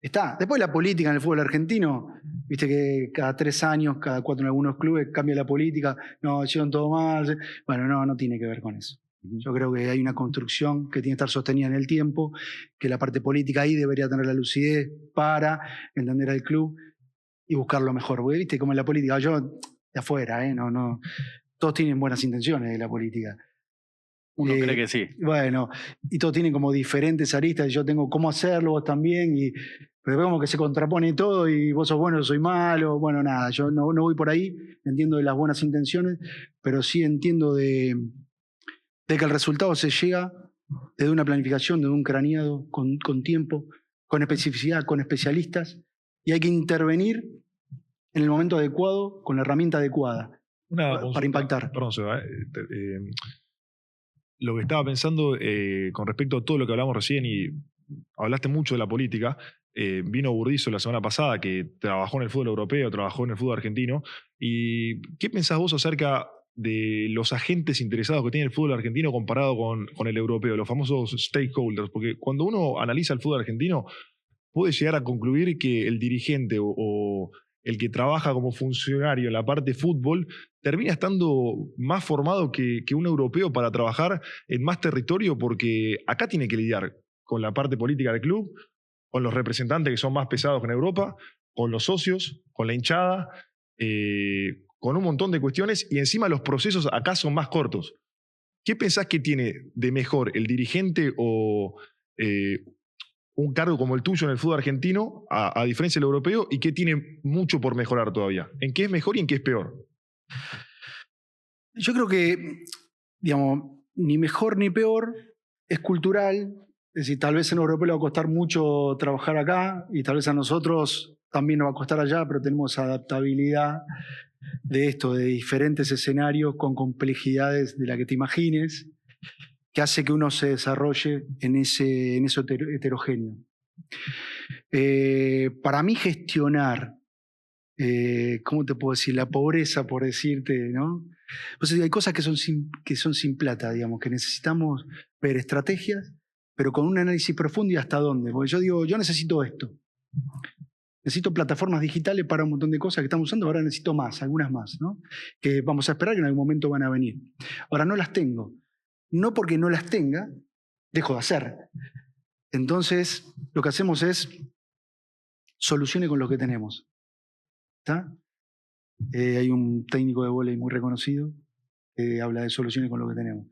Después la política en el fútbol argentino, viste que cada 3 años, cada 4 en algunos clubes cambia la política, no, hicieron todo mal. Bueno, no tiene que ver con eso. Yo creo que hay una construcción que tiene que estar sostenida en el tiempo, que la parte política ahí debería tener la lucidez para entender al club y buscar lo mejor. Porque viste como en la política, yo de afuera, no, todos tienen buenas intenciones de la política. Uno cree que sí. Bueno, y todos tienen como diferentes aristas, y yo tengo cómo hacerlo, vos también, y Pero después como que se contrapone todo y vos sos bueno, yo soy malo. Bueno, nada, yo no voy por ahí. Entiendo de las buenas intenciones, pero sí entiendo de que el resultado se llega desde una planificación, desde un craneado, con tiempo, con especificidad, con especialistas, y hay que intervenir en el momento adecuado, con la herramienta adecuada, para impactar. Perdón, Seba, lo que estaba pensando con respecto a todo lo que hablamos recién, y hablaste mucho de la política, vino Burdizo la semana pasada, que trabajó en el fútbol europeo, trabajó en el fútbol argentino, y ¿qué pensás vos acerca de los agentes interesados que tiene el fútbol argentino comparado con el europeo, los famosos stakeholders? Porque cuando uno analiza el fútbol argentino, puede llegar a concluir que el dirigente o el que trabaja como funcionario en la parte fútbol termina estando más formado que un europeo para trabajar en más territorio, porque acá tiene que lidiar con la parte política del club, con los representantes que son más pesados que en Europa, con los socios, con la hinchada, con un montón de cuestiones, y encima los procesos acá son más cortos. ¿Qué pensás que tiene de mejor el dirigente o un cargo como el tuyo en el fútbol argentino, a diferencia del europeo, y qué tiene mucho por mejorar todavía? ¿En qué es mejor y en qué es peor? Yo creo que, digamos, ni mejor ni peor, es cultural. Es decir, tal vez en europeo le va a costar mucho trabajar acá y tal vez a nosotros también nos va a costar allá, pero tenemos adaptabilidad de esto, de diferentes escenarios con complejidades de la que te imagines, que hace que uno se desarrolle en eso heterogéneo. Para mí gestionar, ¿cómo te puedo decir? La pobreza, por decirte, ¿no? Pues hay cosas que son sin plata, digamos, que necesitamos ver estrategias, pero con un análisis profundo y hasta dónde. Porque yo digo, yo necesito esto. Necesito plataformas digitales para un montón de cosas que estamos usando, ahora necesito más, algunas más, ¿no? Que vamos a esperar que en algún momento van a venir. Ahora no las tengo. No porque no las tenga, dejo de hacer. Entonces, lo que hacemos es solucione con lo que tenemos. ¿Está? Hay un técnico de vóley muy reconocido que habla de soluciones con lo que tenemos.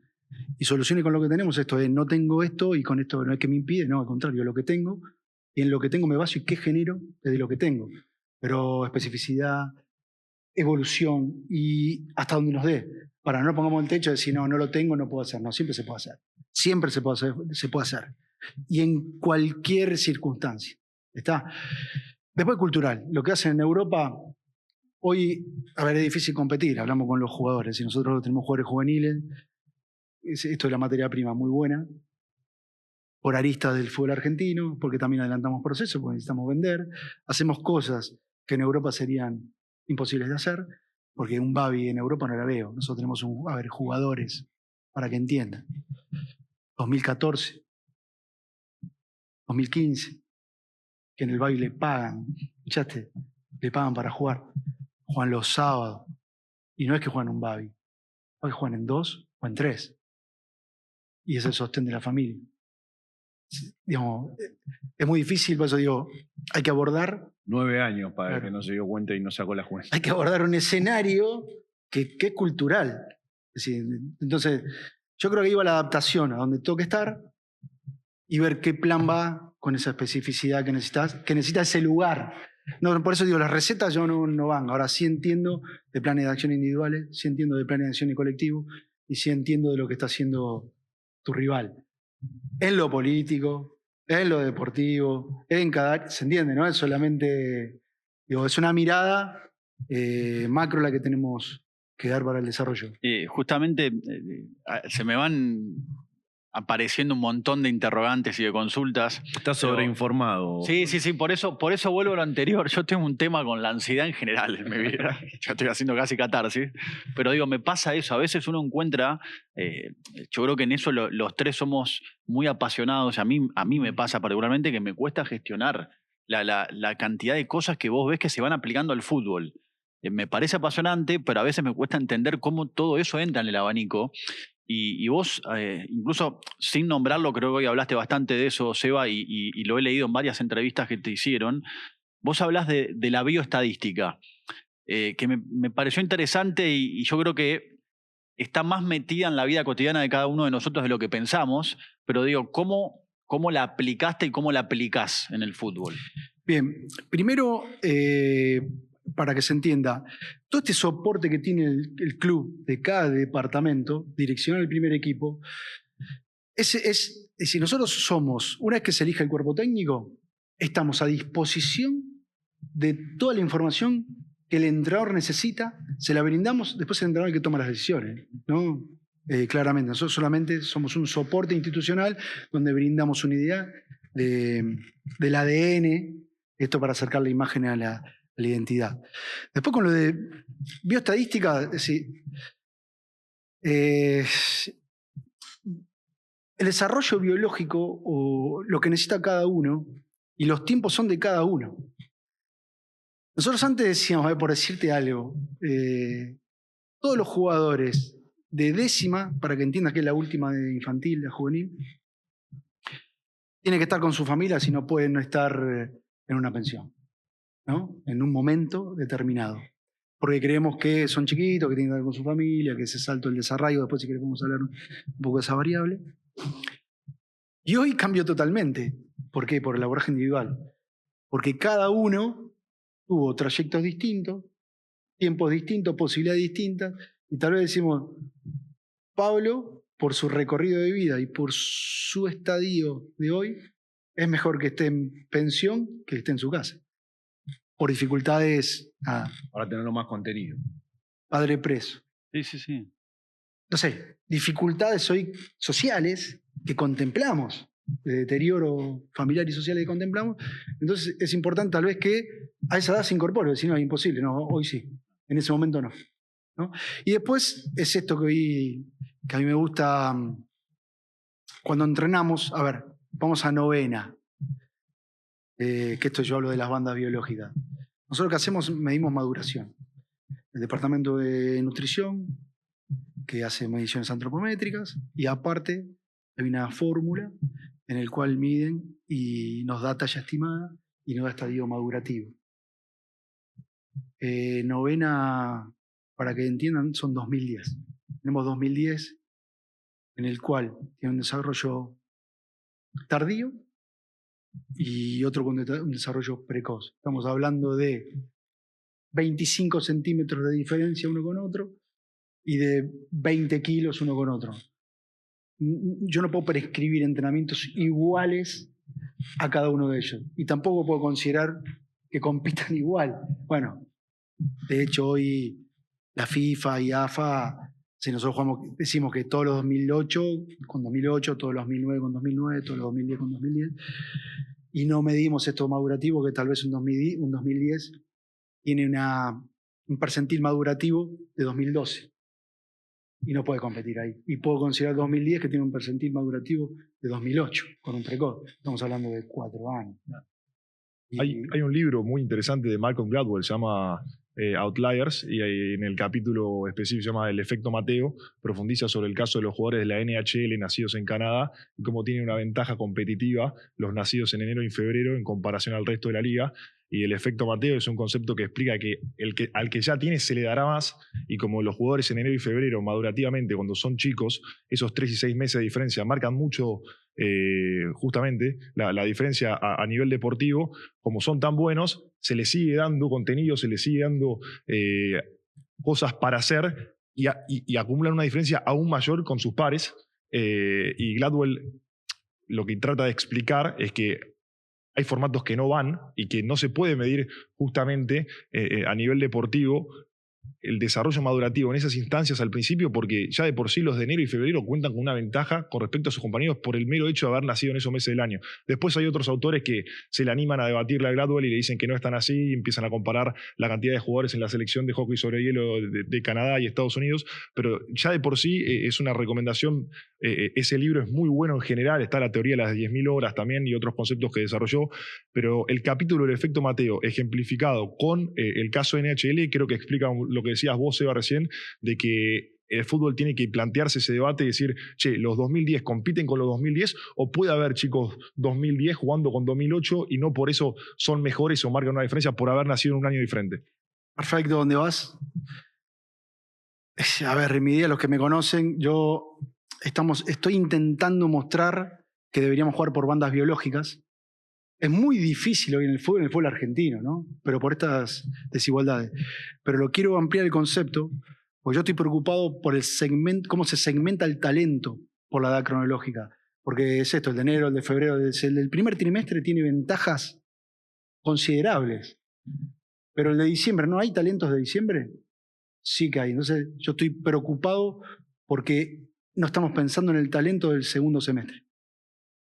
Y soluciones con lo que tenemos, esto es, no tengo esto y con esto no es que me impide, no, al contrario, lo que tengo, y en lo que tengo me baso y qué genero desde lo que tengo. Pero especificidad, evolución y hasta donde nos dé. Para no pongamos el techo de decir, no lo tengo, no puedo hacer. No, siempre se puede hacer. Siempre se puede hacer. Y en cualquier circunstancia. ¿Está? Después cultural. Lo que hacen en Europa, hoy, a ver, es difícil competir. Hablamos con los jugadores. Y nosotros tenemos jugadores juveniles. Esto es la materia prima muy buena. Por aristas del fútbol argentino, porque también adelantamos procesos, porque necesitamos vender. Hacemos cosas que en Europa serían imposibles de hacer, porque un Babi en Europa no la veo. Nosotros tenemos jugadores, para que entiendan. 2014, 2015, que en el Babi le pagan, ¿escuchaste? Le pagan para jugar. Juegan los sábados. Y no es que juegan un Babi, hoy juegan en 2 o en 3. Y es el sostén de la familia. Digamos, es muy difícil, por eso digo, hay que abordar. 9 años para que no se dio cuenta y no sacó la cuenta. Hay que abordar un escenario que es cultural. Es decir, entonces, yo creo que iba la adaptación a donde tengo que estar y ver qué plan va con esa especificidad que necesita ese lugar. No, por eso digo, las recetas yo no van. Ahora sí entiendo de planes de acción individuales, sí entiendo de planes de acción y colectivo, y sí entiendo de lo que está haciendo tu rival. En lo político, en lo deportivo, en cada... ¿Se entiende, no? Es solamente... Digo, es una mirada macro la que tenemos que dar para el desarrollo. Justamente se me van apareciendo un montón de interrogantes y de consultas. Estás sobreinformado. Sí, por eso vuelvo a lo anterior. Yo tengo un tema con la ansiedad en general en mi vida. Ya estoy haciendo casi catarsis. Pero digo, me pasa eso. A veces uno encuentra, yo creo que en eso los tres somos muy apasionados. A mí me pasa particularmente que me cuesta gestionar la cantidad de cosas que vos ves que se van aplicando al fútbol. Me parece apasionante, pero a veces me cuesta entender cómo todo eso entra en el abanico. Y vos, incluso sin nombrarlo, creo que hoy hablaste bastante de eso, Seba, y lo he leído en varias entrevistas que te hicieron. Vos hablás de la bioestadística, que me pareció interesante y yo creo que está más metida en la vida cotidiana de cada uno de nosotros de lo que pensamos, pero digo, ¿cómo ¿Cómo la aplicaste y cómo la aplicás en el fútbol? Bien, primero, para que se entienda, todo este soporte que tiene el club de cada departamento, direccionar el primer equipo, es decir, nosotros somos, una vez que se elija el cuerpo técnico, estamos a disposición de toda la información que el entrenador necesita, se la brindamos, después es el entrenador el que toma las decisiones, ¿no? Claramente, nosotros solamente somos un soporte institucional donde brindamos una idea del ADN, esto para acercar la imagen a la identidad. Después con lo de bioestadística, es decir, el desarrollo biológico o lo que necesita cada uno y los tiempos son de cada uno. Nosotros antes decíamos, por decirte algo, todos los jugadores de décima, para que entiendas que es la última de infantil, la juvenil, tienen que estar con su familia, si no pueden no estar en una pensión, ¿no? En un momento determinado. Porque creemos que son chiquitos, que tienen que estar con su familia, que ese salto del desarraigo, después si queremos hablar un poco de esa variable. Y hoy cambió totalmente. ¿Por qué? Por el abordaje individual. Porque cada uno tuvo trayectos distintos, tiempos distintos, posibilidades distintas, y tal vez decimos, Pablo, por su recorrido de vida y por su estadio de hoy, es mejor que esté en pensión que esté en su casa. Por dificultades, Para tenerlo más contenido. Padre preso. Sí. No sé, dificultades hoy sociales que contemplamos, de deterioro familiar y social que contemplamos. Entonces es importante tal vez que a esa edad se incorpore, si no es imposible. No, hoy sí, en ese momento no. ¿No? Y después es esto que a mí me gusta cuando entrenamos. A ver, vamos a novena, que esto yo hablo de las bandas biológicas. Nosotros lo que hacemos, medimos maduración. El departamento de nutrición, que hace mediciones antropométricas, y aparte hay una fórmula en la cual miden y nos da talla estimada y nos da estadio madurativo. Novena, para que entiendan, son 2010. Tenemos 2010 en el cual tiene un desarrollo tardío y otro con un desarrollo precoz. Estamos hablando de 25 centímetros de diferencia uno con otro y de 20 kilos uno con otro. Yo no puedo prescribir entrenamientos iguales a cada uno de ellos y tampoco puedo considerar que compitan igual. Bueno, de hecho hoy la FIFA y AFA, si nosotros decimos que todos los 2008 con 2008, todos los 2009 con 2009, todos los 2010 con 2010, y no medimos esto madurativo, que tal vez un 2010 tiene un percentil madurativo de 2012 y no puede competir ahí. Y puedo considerar 2010 que tiene un percentil madurativo de 2008 con un precoz. Estamos hablando de 4 años. Hay un libro muy interesante de Malcolm Gladwell, se llama Outliers, y en el capítulo específico se llama El efecto Mateo, profundiza sobre el caso de los jugadores de la NHL nacidos en Canadá y cómo tienen una ventaja competitiva los nacidos en enero y febrero en comparación al resto de la liga. Y el efecto Mateo es un concepto que explica que al que ya tiene se le dará más, y como los jugadores en enero y febrero madurativamente cuando son chicos, esos 3 y 6 meses de diferencia marcan mucho justamente la diferencia a nivel deportivo. Como son tan buenos, se les sigue dando contenido, se les sigue dando cosas para hacer y acumulan una diferencia aún mayor con sus pares. Y Gladwell lo que trata de explicar es que hay formatos que no van y que no se puede medir justamente a nivel deportivo el desarrollo madurativo en esas instancias al principio, porque ya de por sí los de enero y febrero cuentan con una ventaja con respecto a sus compañeros por el mero hecho de haber nacido en esos meses del año. Después hay otros autores que se le animan a debatirle a Gladwell y le dicen que no están así y empiezan a comparar la cantidad de jugadores en la selección de hockey sobre hielo de Canadá y Estados Unidos, pero ya de por sí es una recomendación. Ese libro es muy bueno en general, está la teoría de las 10.000 horas también y otros conceptos que desarrolló, pero el capítulo del efecto Mateo ejemplificado con el caso NHL creo que explica lo que decías vos, Seba, recién, de que el fútbol tiene que plantearse ese debate y decir, che, ¿los 2010 compiten con los 2010 o puede haber chicos 2010 jugando con 2008 y no por eso son mejores o marcan una diferencia por haber nacido en un año diferente? Perfecto, ¿dónde vas? A ver, en mi día, los que me conocen, yo estoy intentando mostrar que deberíamos jugar por bandas biológicas. Es muy difícil hoy en el fútbol argentino, ¿no? Pero por estas desigualdades. Pero lo quiero ampliar el concepto, porque yo estoy preocupado por el segmento, cómo se segmenta el talento por la edad cronológica. Porque es esto, el de enero, el de febrero, el del primer trimestre tiene ventajas considerables. Pero el de diciembre, ¿no hay talentos de diciembre? Sí que hay. Entonces yo estoy preocupado porque no estamos pensando en el talento del segundo semestre.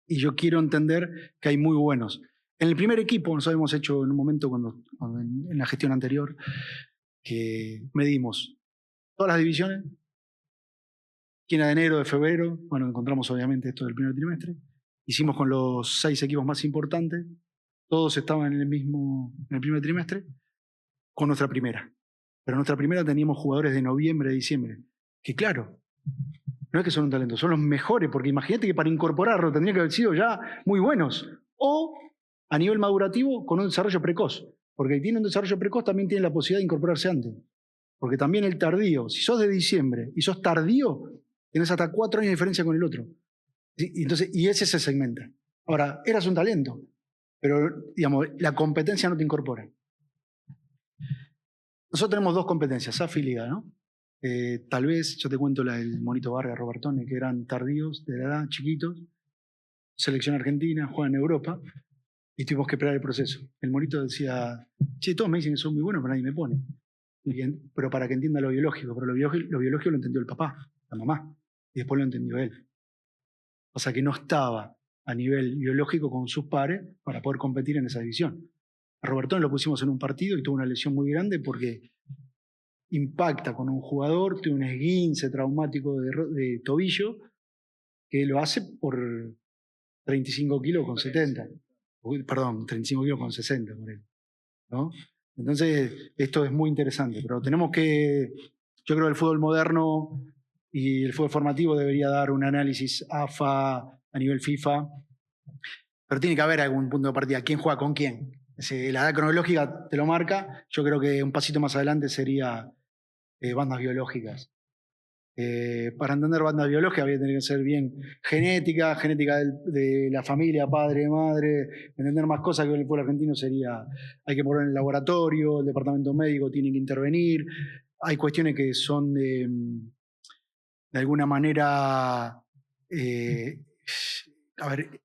Y yo quiero entender que hay muy buenos. En el primer equipo, nosotros habíamos hecho en un momento en la gestión anterior, que medimos todas las divisiones, quién era de enero, de febrero, bueno, encontramos obviamente esto del primer trimestre, hicimos con los 6 equipos más importantes, todos estaban en el primer trimestre, con nuestra primera. Pero en nuestra primera teníamos jugadores de noviembre, de diciembre, que claro, no es que son un talento, son los mejores, porque imagínate que para incorporarlo tendría que haber sido ya muy buenos. O a nivel madurativo con un desarrollo precoz. Porque el que tiene un desarrollo precoz también tiene la posibilidad de incorporarse antes. Porque también el tardío, si sos de diciembre y sos tardío, tenés hasta 4 años de diferencia con el otro. Y ese se segmenta. Ahora, eras un talento, pero digamos, la competencia no te incorpora. Nosotros tenemos 2 competencias, AFI y Liga, ¿no? Tal vez, yo te cuento la del Monito Vargas, Robertone, que eran tardíos de la edad, chiquitos, selección argentina, juegan en Europa, y tuvimos que esperar el proceso. El Monito decía, che, todos me dicen que son muy buenos, pero nadie me pone. Pero para que entienda lo biológico, pero lo biológico lo entendió el papá, la mamá, y después lo entendió él. O sea que no estaba a nivel biológico con sus pares para poder competir en esa división. A Robertone lo pusimos en un partido y tuvo una lesión muy grande porque impacta con un jugador, tiene un esguince traumático de tobillo, que lo hace por 35 kilos con 70. Perdón, 35 kilos con 60 por él, ¿no? Entonces, esto es muy interesante, pero tenemos que, yo creo que el fútbol moderno y el fútbol formativo debería dar un análisis AFA a nivel FIFA, pero tiene que haber algún punto de partida, quién juega con quién. La edad cronológica te lo marca, yo creo que un pasito más adelante sería bandas biológicas. Para entender bandas biológicas había que tener que ser bien genética de la familia, padre, madre, entender más cosas que el pueblo argentino sería, hay que poner en el laboratorio, el departamento médico tiene que intervenir, hay cuestiones que son de alguna manera,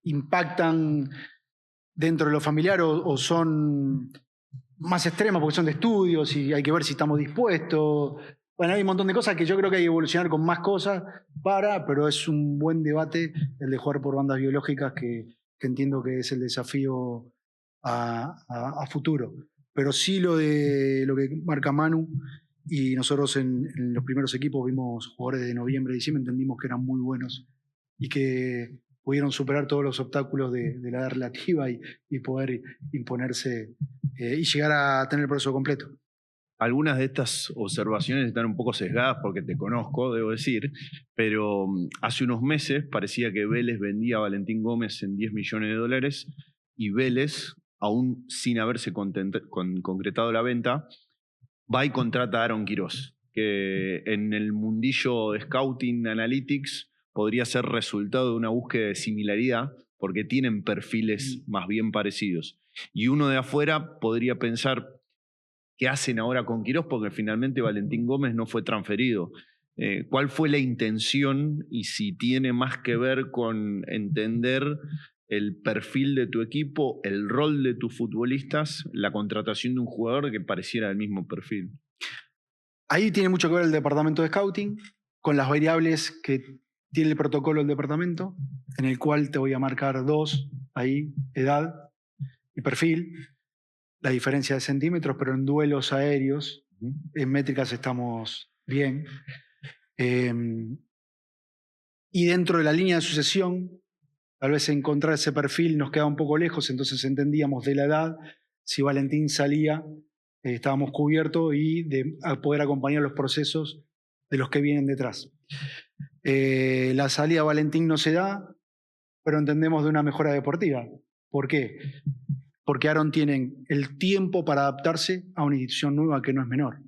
impactan dentro de lo familiar o son más extremas porque son de estudios y hay que ver si estamos dispuestos. Bueno, hay un montón de cosas que yo creo que hay que evolucionar con más cosas pero es un buen debate el de jugar por bandas biológicas que entiendo que es el desafío a futuro. Pero sí lo que marca Manu, y nosotros en los primeros equipos vimos jugadores de noviembre, diciembre, entendimos que eran muy buenos y que pudieron superar todos los obstáculos de la edad relativa y poder imponerse y llegar a tener el proceso completo. Algunas de estas observaciones están un poco sesgadas porque te conozco, debo decir, pero hace unos meses parecía que Vélez vendía a Valentín Gómez en $10 millones y Vélez, aún sin haberse concretado la venta, va y contrata a Aaron Quirós, que en el mundillo de Scouting Analytics podría ser resultado de una búsqueda de similaridad porque tienen perfiles más bien parecidos. Y uno de afuera podría pensar, ¿qué hacen ahora con Quirós? Porque finalmente Valentín Gómez no fue transferido. ¿Cuál fue la intención y si tiene más que ver con entender el perfil de tu equipo, el rol de tus futbolistas, la contratación de un jugador que pareciera del mismo perfil? Ahí tiene mucho que ver el departamento de scouting, con las variables que tiene el protocolo del departamento, en el cual te voy a marcar 2, ahí, edad y perfil, la diferencia de centímetros, pero en duelos aéreos, en métricas estamos bien. Y dentro de la línea de sucesión, tal vez encontrar ese perfil nos queda un poco lejos, entonces entendíamos de la edad, si Valentín salía, estábamos cubiertos y de poder acompañar los procesos de los que vienen detrás. La salida de Valentín no se da, pero entendemos de una mejora deportiva. ¿Por qué? Porque Aaron tiene el tiempo para adaptarse a una institución nueva que no es menor.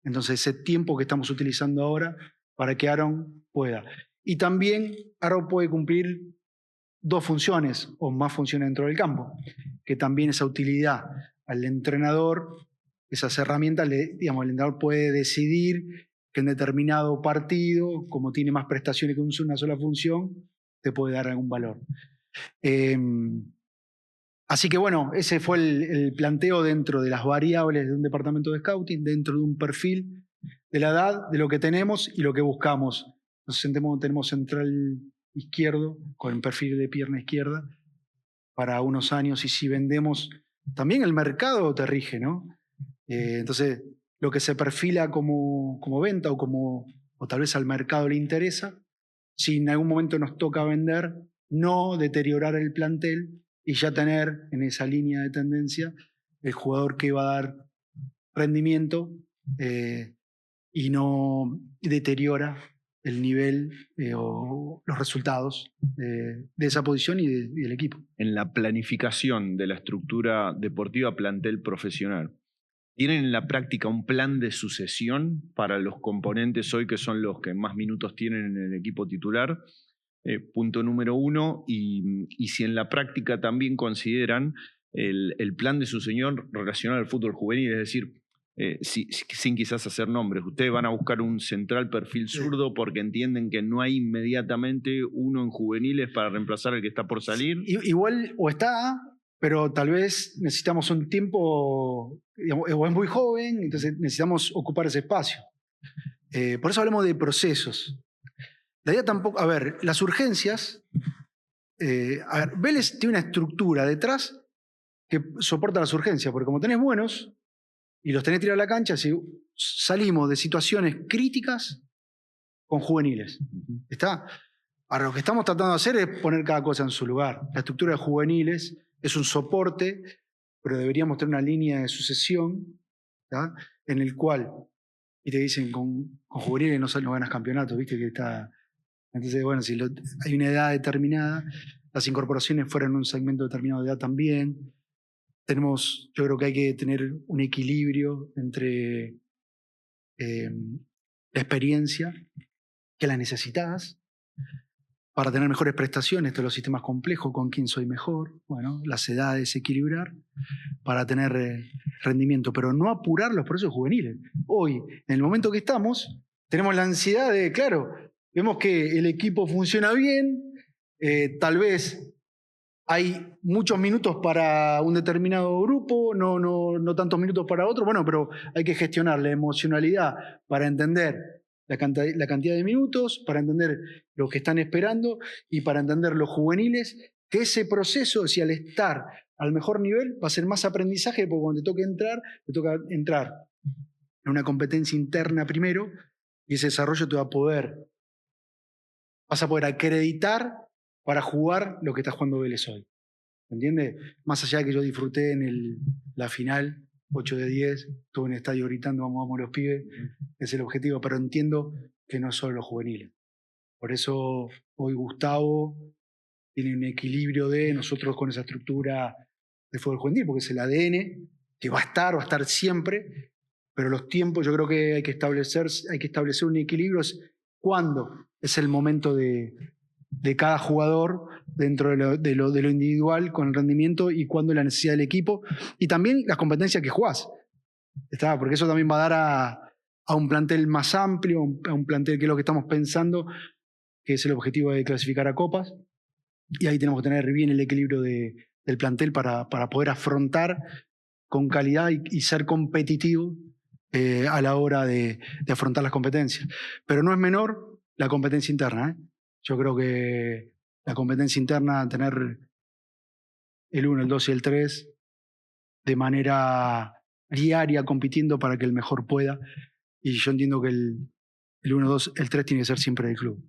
Entonces ese tiempo que estamos utilizando ahora para que Aaron pueda. Y también Aaron puede cumplir 2 funciones o más funciones dentro del campo, que también esa utilidad al entrenador, esas herramientas, digamos, el entrenador puede decidir que en determinado partido, como tiene más prestaciones que una sola función, te puede dar algún valor. Así que bueno, ese fue el planteo dentro de las variables de un departamento de scouting, dentro de un perfil de la edad, de lo que tenemos y lo que buscamos. Tenemos central izquierdo con perfil de pierna izquierda para unos años, y si vendemos, también el mercado te rige, ¿no? Entonces, lo que se perfila como venta o tal vez al mercado le interesa, si en algún momento nos toca vender, no deteriorar el plantel y ya tener en esa línea de tendencia el jugador que va a dar rendimiento y no deteriora el nivel o los resultados de esa posición y del equipo. En la planificación de la estructura deportiva plantel profesional, ¿tienen en la práctica un plan de sucesión para los componentes hoy que son los que más minutos tienen en el equipo titular? Punto número 1, y si en la práctica también consideran el plan de sucesión relacionado al fútbol juvenil, es decir, sin quizás hacer nombres, ustedes van a buscar un central perfil zurdo porque entienden que no hay inmediatamente uno en juveniles para reemplazar al que está por salir. Igual o está, pero tal vez necesitamos un tiempo, digamos, o es muy joven, entonces necesitamos ocupar ese espacio. Por eso hablamos de procesos. La idea tampoco, a ver, las urgencias, Vélez tiene una estructura detrás que soporta las urgencias, porque como tenés buenos y los tenés tirados a la cancha, si salimos de situaciones críticas con juveniles. ¿Está? Ahora, lo que estamos tratando de hacer es poner cada cosa en su lugar. La estructura de juveniles es un soporte, pero deberíamos tener una línea de sucesión, ¿tá? En el cual, y te dicen, con juveniles no ganas campeonatos, ¿viste? Que está... Entonces, bueno, si hay una edad determinada, las incorporaciones fueran en un segmento determinado de edad también. Yo creo que hay que tener un equilibrio entre la experiencia, que la necesitas para tener mejores prestaciones de los sistemas complejos, con quién soy mejor, bueno, las edades equilibrar para tener rendimiento, pero no apurar los procesos juveniles. Hoy, en el momento que estamos, tenemos la ansiedad de, claro, vemos que el equipo funciona bien, tal vez hay muchos minutos para un determinado grupo, no tantos minutos para otro, bueno, pero hay que gestionar la emocionalidad para entender la cantidad de minutos, para entender lo que están esperando y para entender los juveniles, que ese proceso, si al estar al mejor nivel, va a ser más aprendizaje, porque cuando te toca entrar en una competencia interna primero, y ese desarrollo vas a poder acreditar para jugar lo que está jugando Vélez hoy. ¿Entiendes? Más allá de que yo disfruté en la final, 8 de 10, estuve en el estadio gritando vamos, vamos los pibes, es el objetivo, pero entiendo que no es solo los juveniles. Por eso hoy Gustavo tiene un equilibrio de nosotros con esa estructura de fútbol juvenil, porque es el ADN que va a estar siempre, pero los tiempos yo creo que hay que establecer un equilibrio, es cuándo es el momento de cada jugador dentro de lo individual con el rendimiento y cuándo la necesidad del equipo y también las competencias que jugás. ¿Está? Porque eso también va a dar a un plantel más amplio, a un plantel que es lo que estamos pensando, que es el objetivo de clasificar a copas, y ahí tenemos que tener bien el equilibrio del plantel para poder afrontar con calidad y ser competitivo a la hora de afrontar las competencias. Pero no es menor la competencia interna, ¿eh? Yo creo que la competencia interna, tener el 1, el 2 y el 3 de manera diaria compitiendo para que el mejor pueda. Y yo entiendo que el 1, 2, el 3 tiene que ser siempre del club.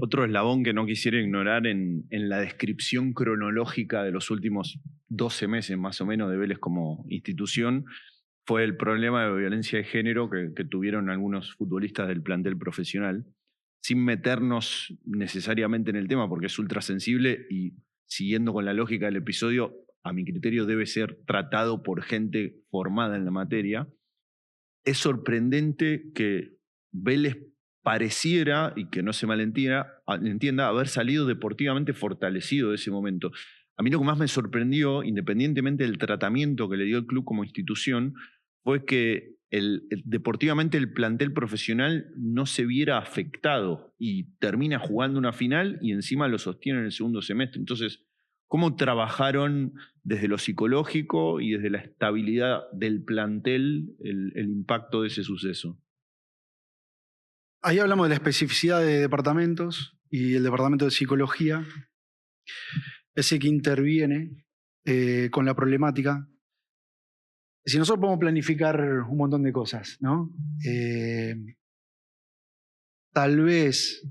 Otro eslabón que no quisiera ignorar en la descripción cronológica de los últimos 12 meses más o menos de Vélez como institución fue el problema de violencia de género que tuvieron algunos futbolistas del plantel profesional, sin meternos necesariamente en el tema porque es ultra sensible y siguiendo con la lógica del episodio, a mi criterio debe ser tratado por gente formada en la materia. Es sorprendente que Vélez pareciera, y que no se malentienda, haber salido deportivamente fortalecido de ese momento. A mí lo que más me sorprendió, independientemente del tratamiento que le dio el club como institución, fue que deportivamente el plantel profesional no se viera afectado y termina jugando una final y encima lo sostiene en el segundo semestre. Entonces, ¿cómo trabajaron desde lo psicológico y desde la estabilidad del plantel el impacto de ese suceso? Ahí hablamos de la especificidad de departamentos y el departamento de psicología es el que interviene con la problemática. Si nosotros podemos planificar un montón de cosas, ¿no? Tal vez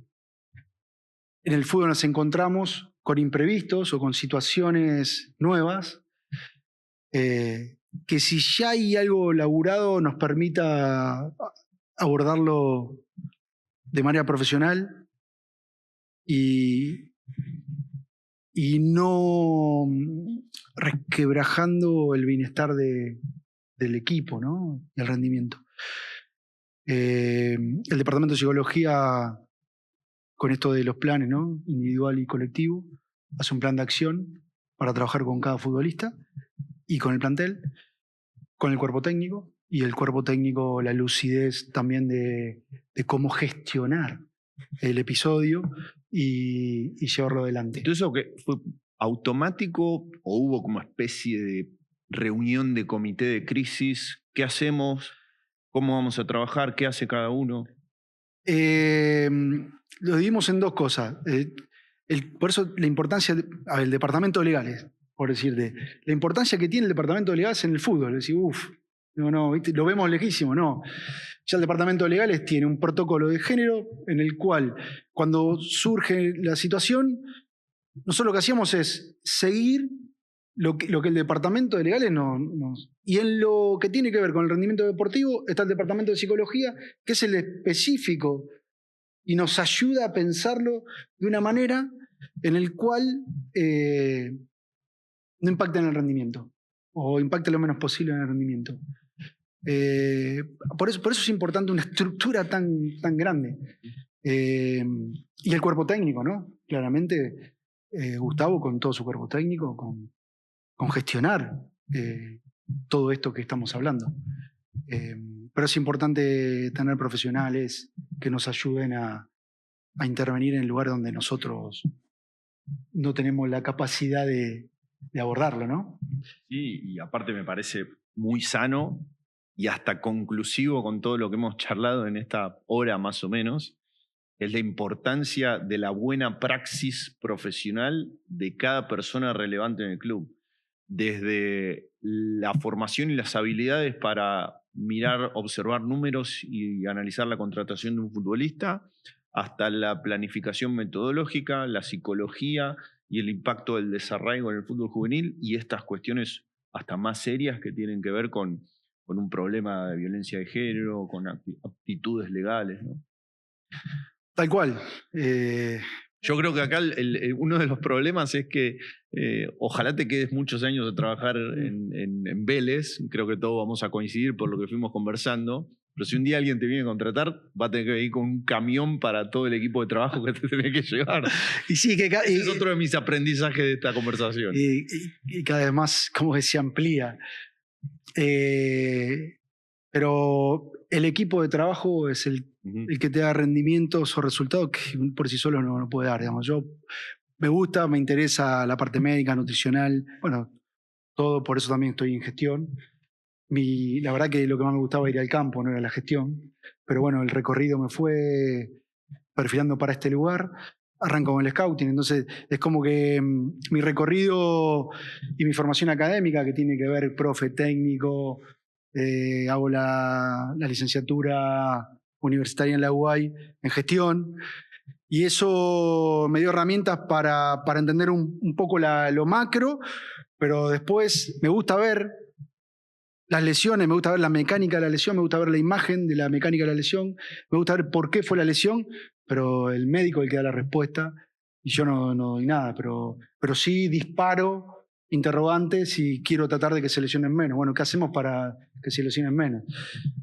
en el fútbol nos encontramos con imprevistos o con situaciones nuevas que si ya hay algo laburado nos permita abordarlo de manera profesional y no resquebrajando el bienestar del equipo, ¿no? Y el rendimiento. El departamento de psicología, con esto de los planes, ¿no? Individual y colectivo, hace un plan de acción para trabajar con cada futbolista y con el plantel, con el cuerpo técnico, y el cuerpo técnico la lucidez también de cómo gestionar el episodio y llevarlo adelante. ¿Entonces eso que fue automático o hubo como especie de reunión de comité de crisis? ¿Qué hacemos? ¿Cómo vamos a trabajar? ¿Qué hace cada uno? Lo dividimos en dos cosas. Por eso la importancia del departamento de legales, por decirte, la importancia que tiene el departamento de legales en el fútbol. Es decir, no, ¿viste? Lo vemos lejísimo, no. Ya el departamento de legales tiene un protocolo de género en el cual, cuando surge la situación, nosotros lo que hacíamos es seguir lo que el departamento de legales nos... Y en lo que tiene que ver con el rendimiento deportivo está el departamento de psicología, que es el específico y nos ayuda a pensarlo de una manera en el cual no impacte en el rendimiento o impacte lo menos posible en el rendimiento. Por eso es importante una estructura tan grande. Y el cuerpo técnico, ¿no? Claramente, Gustavo con todo su cuerpo técnico, con gestionar todo esto que estamos hablando. Pero es importante tener profesionales que nos ayuden a intervenir en el lugar donde nosotros no tenemos la capacidad de abordarlo, ¿no? Sí, y aparte me parece muy sano y hasta conclusivo con todo lo que hemos charlado en esta hora más o menos, es la importancia de la buena praxis profesional de cada persona relevante en el club. Desde la formación y las habilidades para mirar, observar números y analizar la contratación de un futbolista, hasta la planificación metodológica, la psicología y el impacto del desarraigo en el fútbol juvenil y estas cuestiones hasta más serias que tienen que ver con un problema de violencia de género, con aptitudes legales, ¿no? Tal cual. Yo creo que acá uno de los problemas es que ojalá te quedes muchos años de trabajar en Vélez, creo que todos vamos a coincidir por lo que fuimos conversando, pero si un día alguien te viene a contratar, va a tener que ir con un camión para todo el equipo de trabajo que te tiene que llevar. Y sí, es otro de mis aprendizajes de esta conversación. Y cada vez más, como que se amplía. Pero el equipo de trabajo es el que te da rendimientos o resultados que por sí solo no puede dar. Digamos. Yo me gusta, me interesa la parte médica, nutricional, bueno, todo, por eso también estoy en gestión. La verdad que lo que más me gustaba era ir al campo, no era la gestión. Pero bueno, el recorrido me fue perfilando para este lugar. Arranco con el scouting, entonces es como que mi recorrido y mi formación académica, que tiene que ver profe técnico, hago la licenciatura universitaria en la UAI en gestión, y eso me dio herramientas para entender un poco lo macro, pero después me gusta ver las lesiones, me gusta ver la mecánica de la lesión, me gusta ver la imagen de la mecánica de la lesión, me gusta ver por qué fue la lesión, pero el médico es el que da la respuesta y yo no doy nada, pero sí disparo interrogantes y quiero tratar de que se lesionen menos. Bueno, ¿qué hacemos para que se lesionen menos?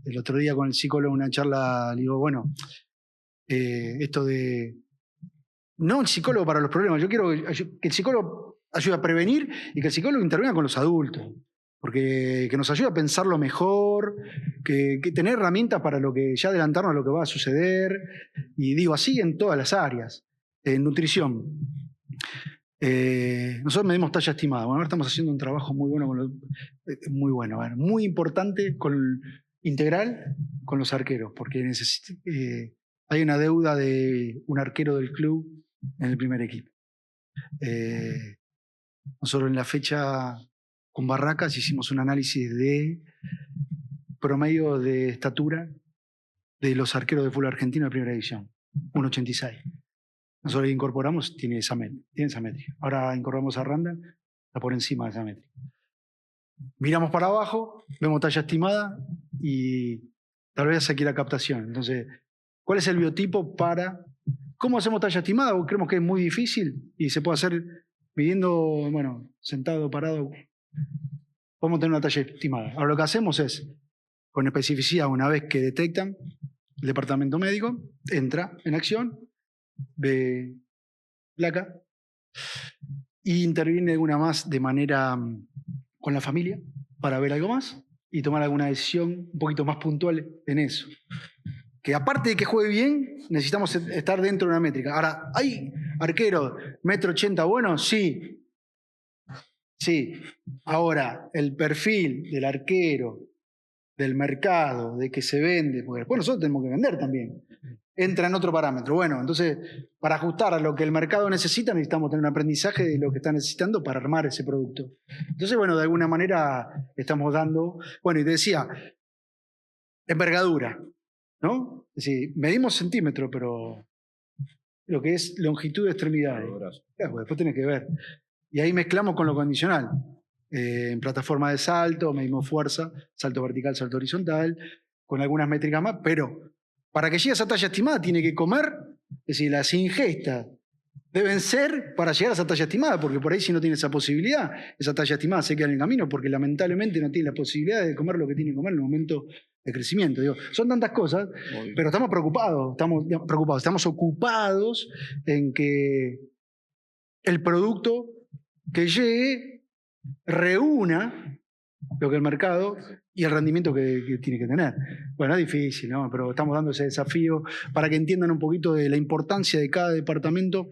El otro día con el psicólogo en una charla le digo, bueno, esto de... No el psicólogo para los problemas, yo quiero que el psicólogo ayude a prevenir y que el psicólogo intervenga con los adultos. Porque que nos ayude a pensarlo mejor, que tener herramientas para lo que ya adelantarnos a lo que va a suceder. Y digo, así en todas las áreas. Nutrición. Nosotros medimos talla estimada. Bueno, ahora estamos haciendo un trabajo muy bueno, muy importante, integral con los arqueros, porque hay una deuda de un arquero del club en el primer equipo. Nosotros en la fecha con Barracas hicimos un análisis de promedio de estatura de los arqueros de fútbol argentino de primera división, 1,86. Nosotros le incorporamos, tiene esa métrica. Ahora incorporamos a Randall, está por encima de esa métrica. Miramos para abajo, vemos talla estimada y tal vez aquí la captación. Entonces, ¿cuál es el biotipo para... ¿Cómo hacemos talla estimada? Creemos que es muy difícil y se puede hacer midiendo, bueno, sentado, parado. Podemos tener una talla estimada. Ahora lo que hacemos es, con especificidad, una vez que detectan, el departamento médico entra en acción, ve placa e interviene alguna más de manera con la familia para ver algo más y tomar alguna decisión un poquito más puntual en eso. Que aparte de que juegue bien, necesitamos estar dentro de una métrica. Ahora, ¿hay arqueros 1,80 m buenos? Sí. Sí. Ahora, el perfil del arquero, del mercado, de que se vende, porque después nosotros tenemos que vender también, entra en otro parámetro. Bueno, entonces, para ajustar a lo que el mercado necesita, necesitamos tener un aprendizaje de lo que está necesitando para armar ese producto. Entonces, bueno, de alguna manera estamos dando... Bueno, y te decía, envergadura, ¿no? Es decir, medimos centímetros, pero lo que es longitud de extremidades. Claro, después tenés que ver. Y ahí mezclamos con lo condicional. En plataforma de salto, medimos fuerza, salto vertical, salto horizontal, con algunas métricas más, pero para que llegue a esa talla estimada tiene que comer, es decir, las ingestas deben ser para llegar a esa talla estimada, porque por ahí si no tiene esa posibilidad, esa talla estimada se queda en el camino, porque lamentablemente no tiene la posibilidad de comer lo que tiene que comer en el momento de crecimiento. Digo, son tantas cosas, pero estamos preocupados, estamos ocupados en que el producto que llegue reúna lo que el mercado y el rendimiento que tiene que tener. Bueno, es difícil, ¿no? Pero estamos dando ese desafío para que entiendan un poquito de la importancia de cada departamento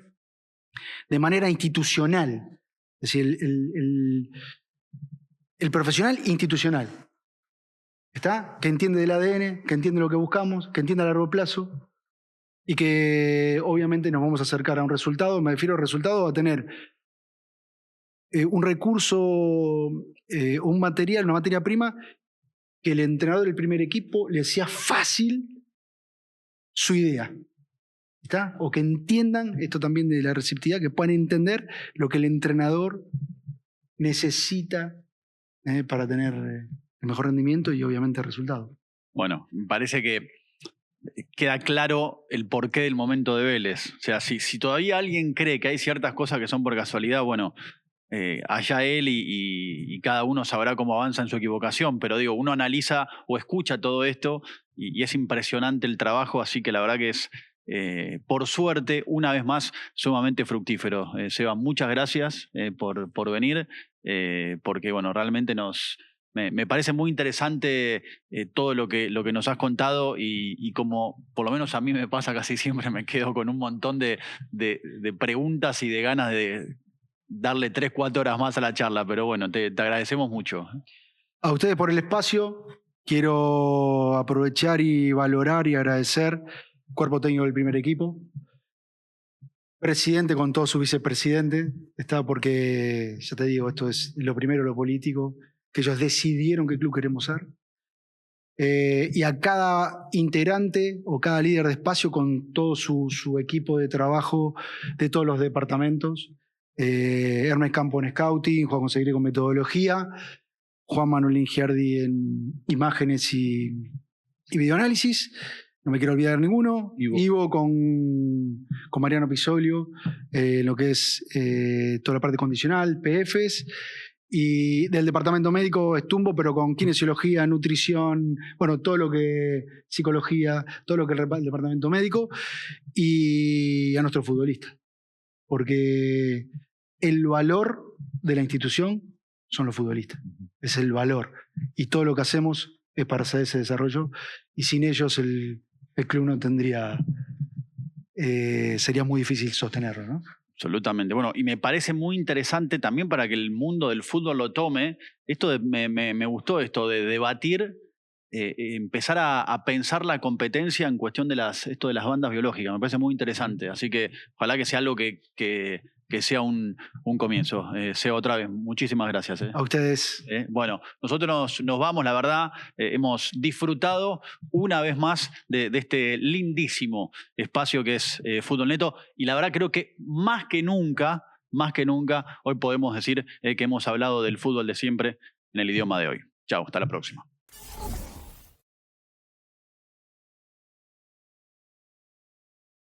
de manera institucional. Es decir, el profesional institucional. ¿Está? Que entiende del ADN, que entiende lo que buscamos, que entiende a largo plazo y que obviamente nos vamos a acercar a un resultado. Me refiero al resultado a tener un recurso, un material, una materia prima que el entrenador del primer equipo le sea fácil su idea. ¿Está? O que entiendan, esto también de la receptividad, que puedan entender lo que el entrenador necesita para tener el mejor rendimiento y obviamente el resultado. Bueno, me parece que queda claro el porqué del momento de Vélez. O sea, si todavía alguien cree que hay ciertas cosas que son por casualidad, bueno, allá él y cada uno sabrá cómo avanza en su equivocación, pero digo, uno analiza o escucha todo esto y es impresionante el trabajo, así que la verdad que es, por suerte, una vez más, sumamente fructífero. Seba, muchas gracias por venir, porque bueno, realmente me parece muy interesante todo lo que nos has contado y como por lo menos a mí me pasa casi siempre, me quedo con un montón de preguntas y de ganas de darle 3-4 horas más a la charla, pero bueno, te agradecemos mucho. A ustedes por el espacio, quiero aprovechar y valorar y agradecer al cuerpo técnico del primer equipo, presidente con todos sus vicepresidentes, está porque, ya te digo, esto es lo primero, lo político, que ellos decidieron qué club queremos ser, y a cada integrante o cada líder de espacio con todo su equipo de trabajo de todos los departamentos. Hermes Campo en Scouting, Juan Conseguiré con metodología, Juan Manuel Ingiardi en imágenes y videoanálisis, no me quiero olvidar ninguno, Ivo con Mariano Pisolio, lo que es toda la parte condicional, PFs, Y del departamento médico es Tumbo, pero con kinesiología, nutrición, bueno, todo lo que, psicología, todo lo que el departamento médico, y a nuestro futbolista. Porque el valor de la institución son los futbolistas. Es el valor. Y todo lo que hacemos es para hacer ese desarrollo. Y sin ellos el club no tendría... sería muy difícil sostenerlo, ¿no? Absolutamente. Bueno, y me parece muy interesante también para que el mundo del fútbol lo tome. Me gustó esto de debatir, empezar a pensar la competencia en cuestión de las bandas biológicas. Me parece muy interesante. Así que ojalá que sea algo que sea un comienzo. Seba, otra vez, muchísimas gracias. A ustedes. Bueno, nosotros nos vamos, la verdad, hemos disfrutado una vez más de este lindísimo espacio que es Fútbol Neto, y la verdad creo que más que nunca, hoy podemos decir que hemos hablado del fútbol de siempre en el idioma de hoy. Chao, hasta la próxima.